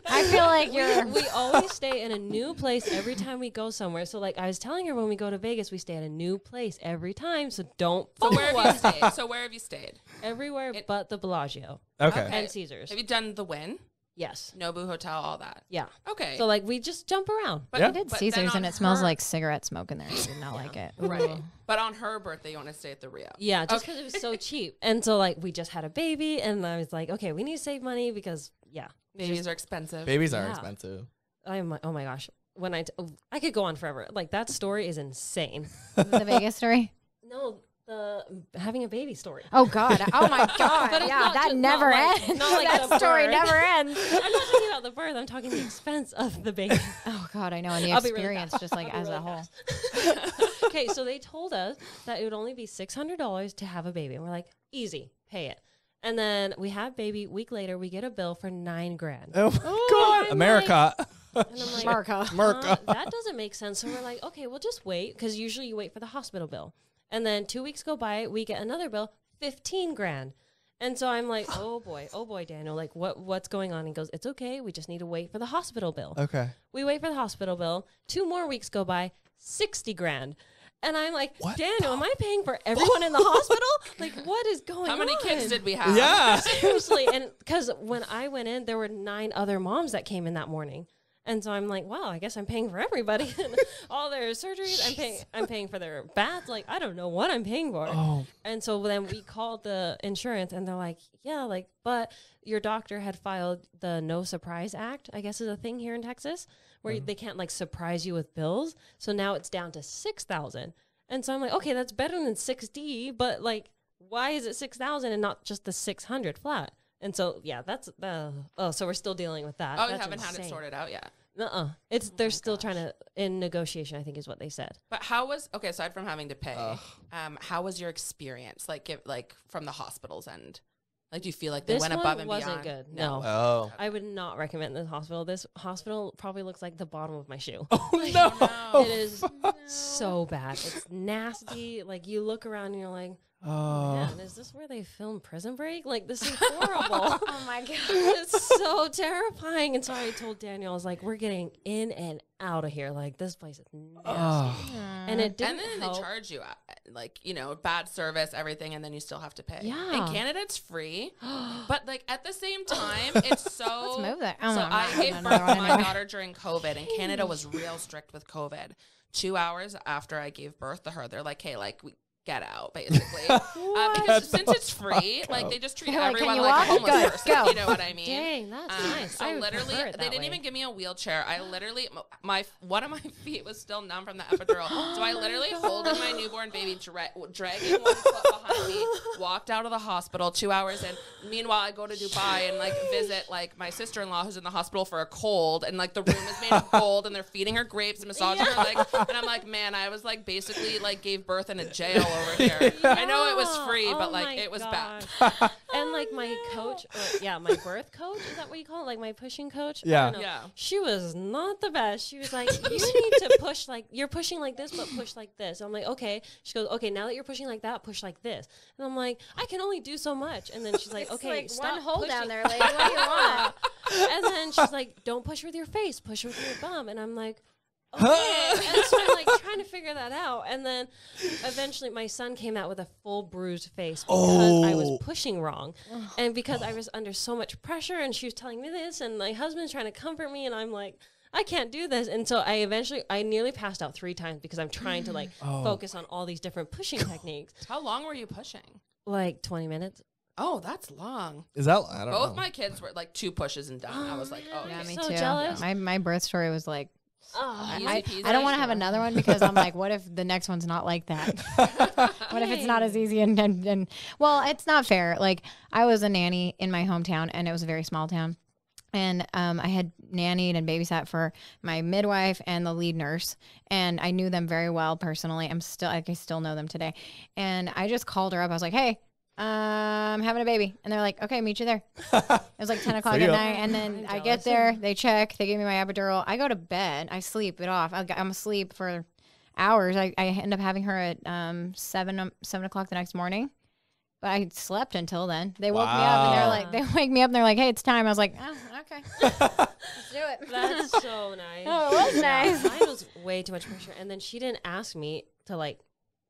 I feel like you're. We always stay in a new place every time we go somewhere. So like I was telling her, when we go to Vegas, we stay at a new place every time. So don't So fool where have us. you stayed? So where have you stayed? Everywhere but the Bellagio Okay. and Caesars. Have you done the Wynn, Yes. Nobu Hotel, all that? Yeah. Okay. So like we just jump around. but Yeah. I did but then Caesars on and it smells her- like cigarette smoke in there. I did not like it. Right. But on her birthday, you want to stay at the Rio. Yeah, just Okay. because it was so cheap. And so like we just had a baby, and I was like, okay, we need to save money because Babies are expensive. Babies are Yeah. expensive. I'm like, oh my gosh, when I could go on forever. Like that story is insane. The Vegas story. No, the having a baby story. Oh God! Oh my God! But it's Yeah, not that just- never not like- ends. not like That the story birth. never ends. I'm not talking about the birth. I'm talking the expense of the baby. Oh God, I know, and the I'll be really experience, fast. just like I'll be as really a whole. fast. Okay, so they told us that it would only be $600 to have a baby, and we're like, easy, pay it. And then we have baby. Week later, we get a bill for $9,000. Oh my God. I'm America. And I'm like, America. America. that doesn't make sense. So we're like, okay, we'll just wait, because usually you wait for the hospital bill. And then 2 weeks go by, we get another bill, $15,000. And so I'm like, oh boy, Daniel, like what's going on? He goes, it's okay. We just need to wait for the hospital bill. Okay. We wait for the hospital bill. 2 more weeks go by, $60,000. And I'm like, What Daniel, am I paying for everyone in the hospital? Like, what is going on? How many kids did we have? Yeah. Seriously. And because when I went in, there were 9 other moms that came in that morning. And so I'm like, wow, I guess I'm paying for everybody. And all their surgeries, I'm paying for their baths. Like, I don't know what I'm paying for. Oh. And so then we called the insurance, and they're like, yeah, like, but your doctor had filed the No Surprise Act, I guess is a thing here in Texas, where they can't like surprise you with bills. So now it's down to $6,000. And so I'm like, okay, that's better than 6D, but like, why is it 6,000 and not just the 600 flat? And so, yeah, that's so we're still dealing with that. Oh, you That's haven't had it insane. sorted out yet. It's they're still trying to in negotiation, I think is what they said. But how was aside from having to pay, how was your experience? Like from the hospital's end? Like, do you feel like they This went one above and wasn't beyond? good. No. Oh. I would not recommend this hospital. This hospital probably looks like the bottom of my shoe. Oh no. It is so bad. It's nasty. Like you look around and you're like, Oh. man, is this where they film Prison Break? Like this is horrible. Oh my God! It's so terrifying. And so I told Daniel, I was like, we're getting in and out of here. Like this place is nasty. Oh. And it didn't And then help. they charge you, like, bad service, everything, and then you still have to pay. Yeah. In Canada, it's free. But, like, at the same time, it's so... Let's move there. So Oh, no, I no, gave no, birth no, to no, my no. daughter during COVID, and Canada was real strict with COVID. 2 hours after I gave birth to her, they're like, hey, like, we get out, basically. Because since it's free, like, they just treat They're like, everyone "Can you like a walk? homeless Good, person. go." You know what I mean? Dang, that's nice. So I would literally, prefer it they that didn't way. even give me a wheelchair. I literally, one of my feet was still numb from the epidural, so I literally holding my newborn baby, dragging one foot behind me, walked out of the hospital 2 hours in. Meanwhile, I go to Dubai and like visit like my sister-in-law who's in the hospital for a cold, and like the room is made of gold, and they're feeding her grapes and massaging her leg, and I'm like, man, I was like basically like gave birth in a jail over here. I know it was free, Oh but like my it was gosh. bad. And like my coach, my birth coach, is that what you call it? Like my pushing coach? I Yeah. don't know. Yeah. She was not the best. She was like, you need to push like, you're pushing like this, but push like this. I'm like, okay. She goes, okay, now that you're pushing like that, push like this. And I'm like, I can only do so much. And then she's like, It's okay, like stop one hole pushing. down there. Like, what do you want? And then she's like, don't push with your face, push with your bum. And I'm like, okay. And so I'm like trying to figure that out. And then eventually my son came out with a full bruised face because I was pushing wrong. And because I was under so much pressure, and she was telling me this, and my husband's trying to comfort me, and I'm like, I can't do this. And so I nearly passed out 3 times because I'm trying to like focus on all these different pushing techniques. How long were you pushing? Like 20 minutes. Oh, that's long. Is that? I don't know. Both my kids were like 2 pushes and done. I was like, oh, Yeah, okay. me So too. jealous. My birth story was like, Oh, Easy I peasy. don't want to have another one because I'm like, what if the next one's not like that? What if it's not as easy? And well, it's not fair. Like I was a nanny in my hometown and it was a very small town. And I had nannied and babysat for my midwife and the lead nurse. And I knew them very well personally. I still know them today. And I just called her up. I was like, hey, I'm having a baby. And they're like, okay, meet you there. It was like 10 o'clock See at ya. night. And then I get there, they check, they give me my epidural. I go to bed. I sleep it off. I'm asleep for hours. I end up having her at 7 o'clock the next morning. But I slept until then. They woke me up and they're like, they wake me up and they're like, hey, it's time. I was like, oh, okay. Let's do it. that's so nice. Oh, it was nice. Mine was way too much pressure. And then she didn't ask me to like,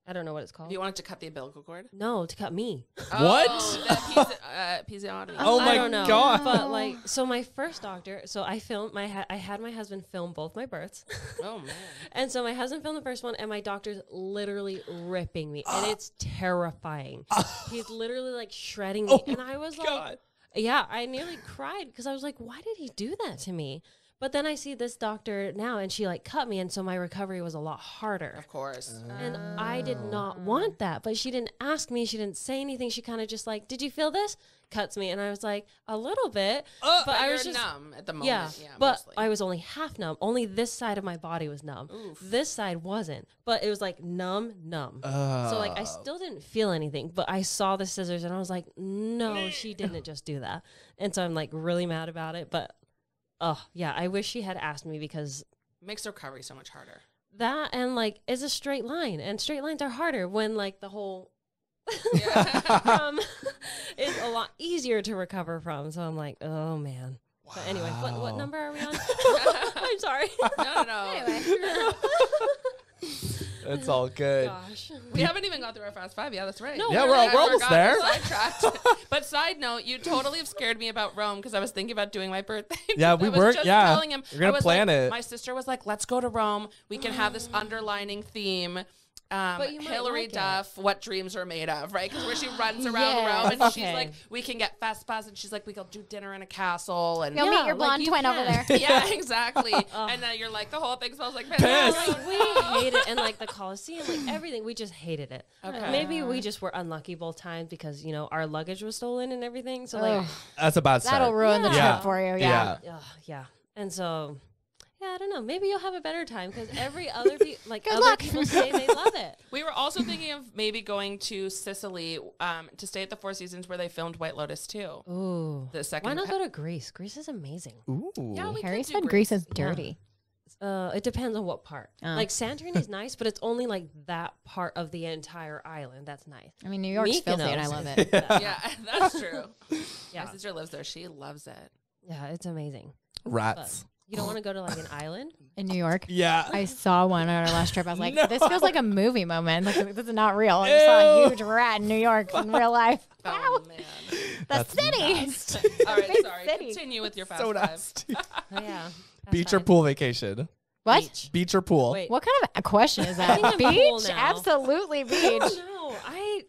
I don't know what it's called. You wanted to cut the umbilical cord? No, to cut me. What? Oh, the episiotomy. Oh I my don't know. God. But like, so my first doctor, so I filmed I had my husband film both my births. Oh, man. And so my husband filmed the first one and my doctor's literally ripping me and it's terrifying. He's literally like shredding me. And I was like, God. yeah, I nearly cried because I was like, why did he do that to me? But then I see this doctor now and she like cut me. And so my recovery was a lot harder. Of course. And I did not want that, but she didn't ask me. She didn't say anything. She kind of just like, did you feel this? Cuts me. And I was like, a little bit, but I You're was just numb at the moment. yeah, Yeah, but mostly. I was only half numb. Only this side of my body was numb. This side wasn't, but it was like numb. So like I still didn't feel anything, but I saw the scissors and I was like, no, she didn't just do that. And so I'm like really mad about it. But oh yeah, I wish she had asked me because Makes recovery so much harder. that and like is a straight line, and straight lines are harder when like the whole is a lot easier to recover from. So I'm like, oh man. But anyway, what number are we on? I'm sorry. No. It's all good. Gosh. We haven't even got through our Fast Five. Yeah, that's right. No, Yeah, we're we're not. almost there. Sidetracked. But side note, you totally have scared me about Rome because I was thinking about doing my birthday. Yeah, I we was were. just Yeah, telling him, we're gonna I was plan like, it. My sister was like, "Let's go to Rome. We can have this underlining theme." But you might Hillary like it. Duff, what dreams are made of, right? Because where she runs around Yes. Rome and she's Okay. like, we can get fast pass, and she's like, we can do dinner in a castle, and Go meet your like blonde you twin over can. there. yeah, exactly. And then you're like, the whole thing smells like piss. Like, we hate it, and like the Coliseum, like everything, we just hated it. Okay. Maybe we just were unlucky both times because our luggage was stolen and everything. So like, That's a bad start. That'll ruin the Yeah. trip for you. Yeah. Yeah. yeah, and so I don't know. Maybe you'll have a better time because every other other luck. people say they love it. We were also thinking of maybe going to Sicily to stay at the Four Seasons where they filmed White Lotus too. Ooh, The second. why not go to Greece? Greece is amazing. Ooh. Yeah, we Harry could do said Greece is dirty. It depends on what part. Oh. Like Santorini is nice, but it's only like that part of the entire island. That's nice. I mean, New York's filthy and I Mykonos. love it. Yeah, that's true. Yeah. My sister lives there. She loves it. Yeah, it's amazing. Rats. You don't want to go to like an island? In New York. Yeah. I saw one on our last trip. I was like, No. this feels like a movie moment. Like, this is not real. I just saw a huge rat in New York in real life. Oh man. The That's city. nasty. All right, Big sorry. city. Continue with your fast So five. nasty. Oh yeah. Beach or pool vacation? What? Beach. Beach or pool? Wait. What kind of a question is think that? I'm pool Beach? now. Absolutely beach. No,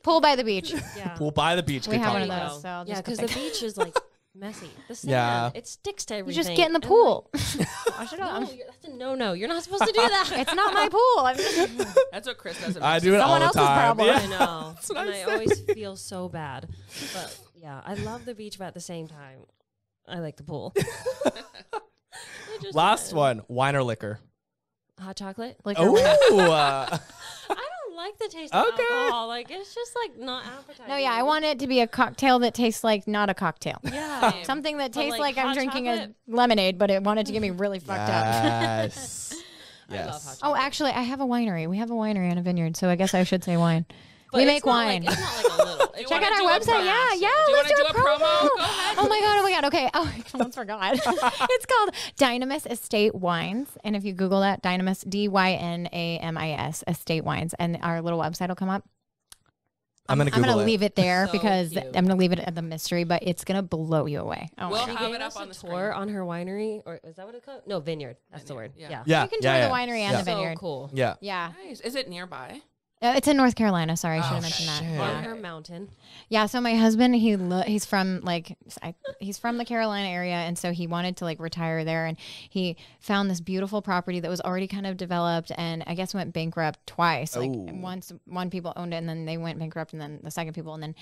Pool by the beach. yeah. Pool by the beach. We Good have call. one of There you those. go. So I'll Yeah, just go because the pick- beach is like messy. The sand, Yeah. it sticks to You everything. just get in the and, pool. like, Wash it no, off. that's a no. You're not supposed to do that. It's not my pool. I'm just, That's what Chris does. I do it all Someone the else's time. problem. Yeah. I know. what And I I said. always feel so bad. But yeah, I love the beach, but at the same time, I like the pool. It just Last depends. one. Wine or liquor? Hot chocolate? like, Oh. I don't like the taste of Okay. alcohol. Like, it's just like not appetizing. no, yeah, I want it to be a cocktail that tastes like not a cocktail. Yeah. Something that But, tastes like, like I'm hot drinking chocolate? a lemonade, but it wanted to get me really fucked up. Yes. I love hot Yes. Oh, actually, I have a winery. We have a winery and a vineyard, so I guess I should say wine. But we it's make not wine. Like, it's not like a little. Do you Check wanna out do our a website. Yeah, promo? yeah. Do you Let's wanna do do a promo? Go ahead. Oh my god. Okay. Oh, I almost forgot. It's called Dynamis Estate Wines, and if you Google that, Dynamis, Dynamis Estate Wines, and our little website will come up. I'm gonna Google it. leave it there So because cute. I'm gonna leave it at the mystery, but it's gonna blow you away. Oh We'll my God. have Gave it us up a on the tour screen. on her winery, or is that what it's called? No, vineyard. That's the word. Vineyard, Yeah. Yeah, You can tour yeah, the winery and yeah. the vineyard. So cool. Yeah. Yeah. Nice. Is it nearby? It's in North Carolina. Sorry, I should Oh, have mentioned that. shit. Yeah. On her mountain. Yeah, so my husband, he's from he's from the Carolina area, and so he wanted to like retire there, and he found this beautiful property that was already kind of developed, and I guess went bankrupt twice. Like Oh. once one people owned it, and then they went bankrupt, and then the second people, and then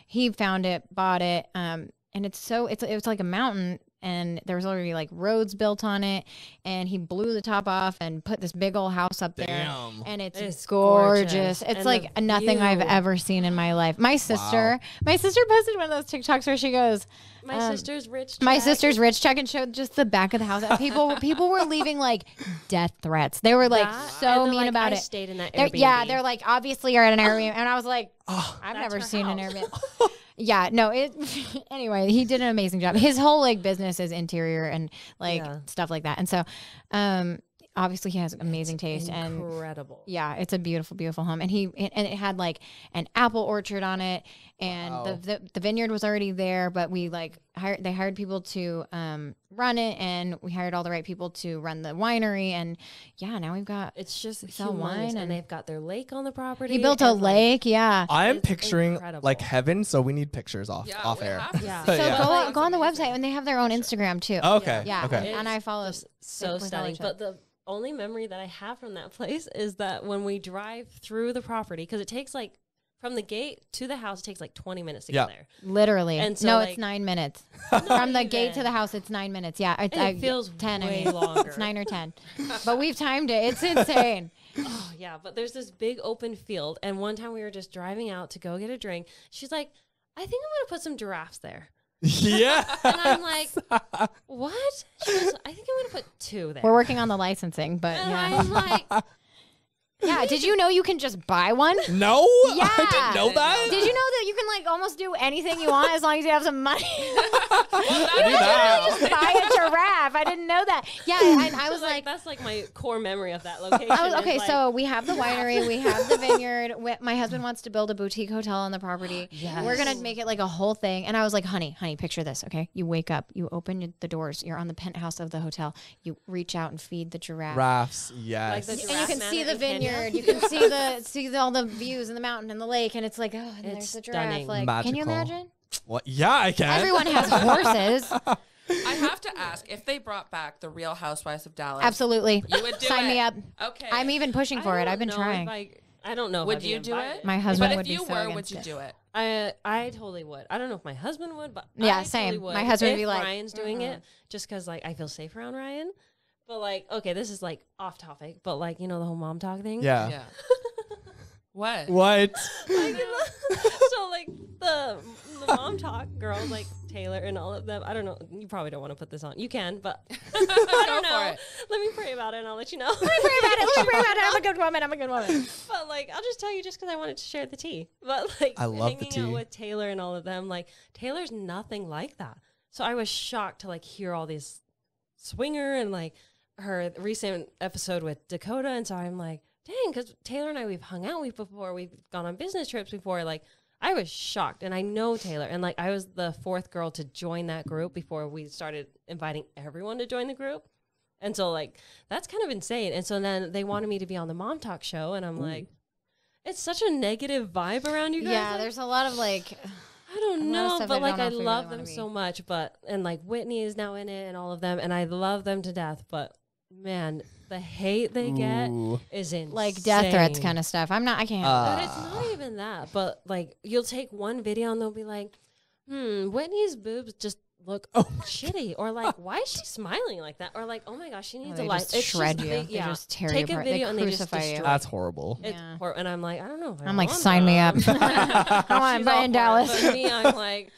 he found it, bought it, and it's like a mountain. And there was already like roads built on it, and he blew the top off and put this big old house up there. Damn. And it's It's gorgeous. gorgeous. It's And like the nothing I've view. ever seen in my life. My sister posted one of those TikToks where she goes, My sister's rich. my Jack. sister's rich check, and showed just the back of the house. And people were leaving like death threats. They were like That, so and they're mean like, about I it. stayed in that They're- Airbnb. yeah, they're like, obviously you're at an Airbnb, and I was like, I've That's never her seen an house. Airbnb. Yeah, no, it. Anyway, he did an amazing job. His whole like business is interior and like Yeah. stuff like that, and so obviously he has amazing taste and. Incredible. Yeah, it's a beautiful, beautiful home, and it had like an apple orchard on it, and Wow. the vineyard was already there, but we like hired people to run it, and we hired all the right people to run the winery, and yeah, now we've got. It's just sell humongous, wine and- and they've got their lake on the property. He built a and, like, lake, yeah. I am It's picturing incredible. like heaven, so we need pictures off Yeah, we air. have to Yeah. see So it. Yeah. go on the That's website, and they have their own Instagram too. Okay. Yeah, Okay. and I follow. So we follow stunning. each other. But the only memory that I have from that place is that when we drive through the property, because it takes like from the gate to the house, it takes like 20 minutes to Yeah. get there. Literally, And so, no, like- it's 9 minutes from the gate to even. the house. It's 9 minutes. Yeah, It feels 10. I way mean, longer. it's 9 or 10, but we've timed it. It's insane. Oh, yeah. But there's this big open field. And one time we were just driving out to go get a drink. She's like, I think I'm going to put some giraffes there. Yeah. And I'm like, what? She goes, I think I'm going to put 2 there. We're working on the licensing, but and yeah. I'm like, Yeah, did you know you can just buy one? No, Yeah. I didn't know that. Did you know that you can like almost do anything you want as long as you have some money? Well, Do that's that. Just buy a giraffe. I didn't know that. Yeah, and I was like, like, that's like my core memory of that location. I was is, okay. like, So we have the winery, we have the vineyard. My husband wants to build a boutique hotel on the property. Yes. We're gonna make it like a whole thing. And I was like, honey, picture this. Okay, you wake up, you open the doors, you're on the penthouse of the hotel. You reach out and feed the giraffe. Rafts, yes. the And you Giraffe can see manor the in Kenya. vineyard. You can see all the views and the mountain and the lake, and it's like, oh, and It's there's the giraffe. stunning. Like, can you Magical. imagine? What? Yeah, I can. Everyone has horses. I have to ask if they brought back the Real Housewives of Dallas. Absolutely. You would do Sign it. me up. Okay. I'm even pushing for it. I've been trying. I don't know. if Would I'd you be do invited. it? My husband But would if be you so were, would against you it. do it? I totally would. I don't know if my husband would, but Yeah, I same. Totally would. My husband would If be like, Ryan's doing it, just because like I feel safe around Ryan. But like, okay, this is like off topic, but like the whole mom talk thing. Yeah. Yeah. What? What? Like, so like the mom talk girls like Taylor and all of them. I don't know. You probably don't want to put this on. You can, but I don't Go know. for it. Let me pray about it and I'll let you know. Let me pray about it. I'm a good woman. I'm a good woman. But like, I'll just tell you just because I wanted to share the tea. But like, I love the hanging tea. out with Taylor and all of them, like Taylor's nothing like that. So I was shocked to like hear all these swinger and like her recent episode with Dakota, and so I'm like, dang, because Taylor and I we've hung out before, we've gone on business trips before. Like, I was shocked, and I know Taylor, and like I was the fourth girl to join that group before we started inviting everyone to join the group. And so, like, that's kind of insane. And so then they wanted me to be on the Mom Talk show, and I'm like, it's such a negative vibe around you guys. Yeah, Like, there's a lot of like, I don't a lot of know, stuff but I like don't know I if we really love wanna them be. so much. But and like Whitney is now in it, and all of them, and I love them to death. But man, the hate they get Ooh. is insane. like death threats kind of stuff. I can't. But it's not even that. But like, you'll take one video and they'll be like, Whitney's boobs just look shitty, or like, why is she smiling like that, or like, oh my gosh, she needs they a light. just shred you. They just tear you take a apart. They video and they just crucify you. destroy. That's horrible. It's Yeah. and I'm like, I don't know. If I I'm like, want sign me up. them. Come on, She's buy all in for it. Dallas. But me, I'm like,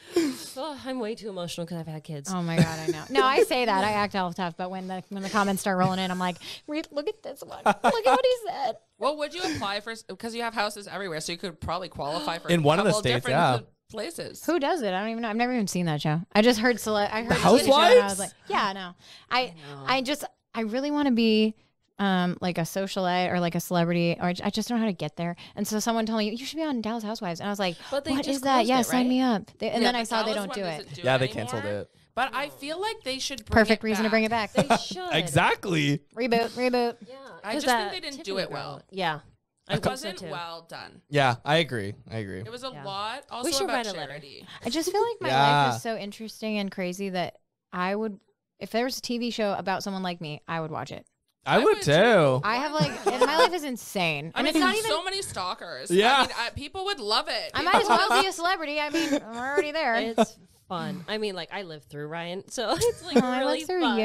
I'm way too emotional because I've had kids. Oh my god, I know. No, I say that. I act all tough, but when the comments start rolling in, I'm like, look at this one. Look at what he said. Well, would you apply for? Because you have houses everywhere, so you could probably qualify for In one of the couple states, different yeah. places. Who does it? I don't even know. I've never even seen that show. I just heard I heard The the show and I Housewives? was like, yeah, no. I really want to be like a socialite or like a celebrity, or I just don't know how to get there. And so someone told me you should be on Dallas Housewives, and I was like, But they what just is that? closed Yeah, it, sign right? me up. And then I the saw they Dallas don't one do doesn't it. do Yeah, it they canceled anymore. it. But I feel like they should bring Perfect it reason to back. bring it back. They should. Exactly. Reboot. Yeah. I 'Cause just think that they didn't do Tiffany it well. girl- Yeah. I It think so wasn't too. well done. Yeah, I agree. It was a Yeah. lot. Also We should about write a letter. charity. I just feel like my Yeah. life is so interesting and crazy that I would, if there was a TV show about someone like me, I would watch it. I would too. I have like, and my life is insane. I And mean, it's not there's even, so many stalkers. Yeah. I mean, people would love it. I might as well be a celebrity. I mean, I'm already there. It's fun. I mean, like I lived through Ryan, so it's like I really went through fun. you.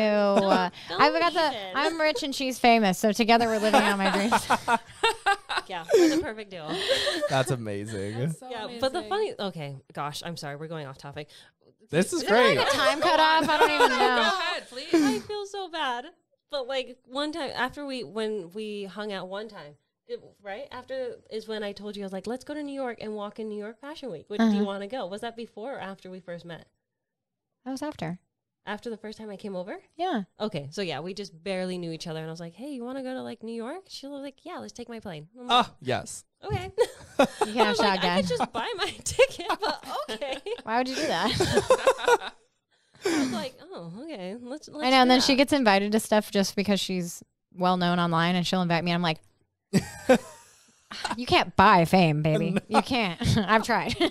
Don't I've got the. even. I'm rich and she's famous, so together we're living out my dreams. Yeah, we're the perfect duo. That's amazing. So Yeah, but the amazing. funny. Okay, gosh, I'm sorry, we're going off topic. This is Is there great. like a time cut off? I don't even Go know. ahead, please. I feel so bad. But like one time after when we hung out one time, right after is when I told you I was like, let's go to New York and walk in New York Fashion Week. Would do you want to go? Was that before or after we first met? That was after. After the first time I came over? Yeah. Okay, so yeah, we just barely knew each other, and I was like, "Hey, you want to go to like New York?" She was like, "Yeah, let's take my plane." I'm like, Ah, yes. okay. You can I have was like, I shotgun. could just buy my ticket, but okay. Why would you do that? I was like, "Oh, okay, let's." I know. And then do she that." gets invited to stuff just because she's well known online, and she'll invite me. And I'm like, you can't buy fame, baby. You can't. I've tried. So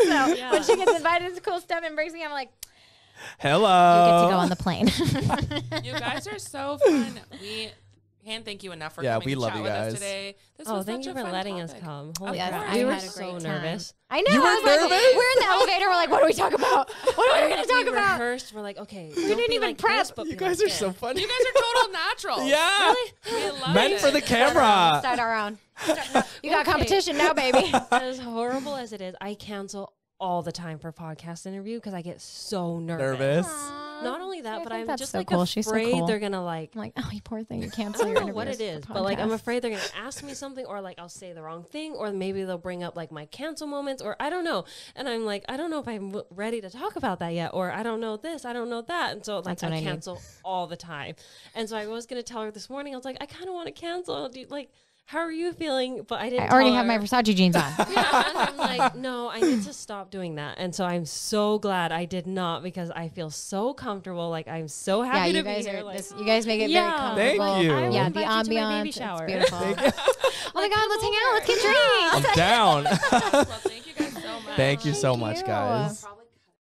Yeah. when she gets invited to cool stuff and brings me, I'm like, Hello. you get to go on the plane. You guys are so fun. We can't thank you enough for Yeah, coming we to love chat you with guys. us today. This Oh, was thank such you a for fun letting us topic. come. Of Holy Yes, crap, course. we I were had a so great time. nervous. I know. You were I was like, nervous? we're in the elevator. We're like, what do we talk about? What are we going to talk We about? rehearsed. We're like, okay, We didn't even prep. You guys are so funny. You guys are total naturals. Yeah. We love Meant it. for the camera. Start our own. You got Okay. competition now, baby. As horrible as it is, I cancel all the time for podcast interview because I get so nervous. Not only that, but I'm that's just so like cool. afraid She's so cool. they're gonna like. I'm like, oh, you poor thing. You I cancel your don't know what it interviews is, for but like I'm podcasts. afraid they're gonna ask me something, or like I'll say the wrong thing, or maybe they'll bring up like my cancel moments, or I don't know. And I'm like, I don't know if I'm ready to talk about that yet, or I don't know this, I don't know that, and so like That's what I I need. cancel all the time. And so I was gonna tell her this morning. I was like, I kind of want to cancel. Like, how are you feeling? But I didn't. I already tell have my her. Versace jeans on. Yeah, and I'm like, no, I need to stop doing that. And so I'm so glad I did not because I feel so comfortable. Like I'm so Yeah, happy you to guys be here. are. Like, You guys make it very Yeah. comfortable. Thank you. I will Yeah, the invite you to my baby ambiance. shower. It's beautiful. Oh my God, let's hang out. Let's get I'm drinks. down. Well, thank you guys so much. Thank you so Thank much, you. guys.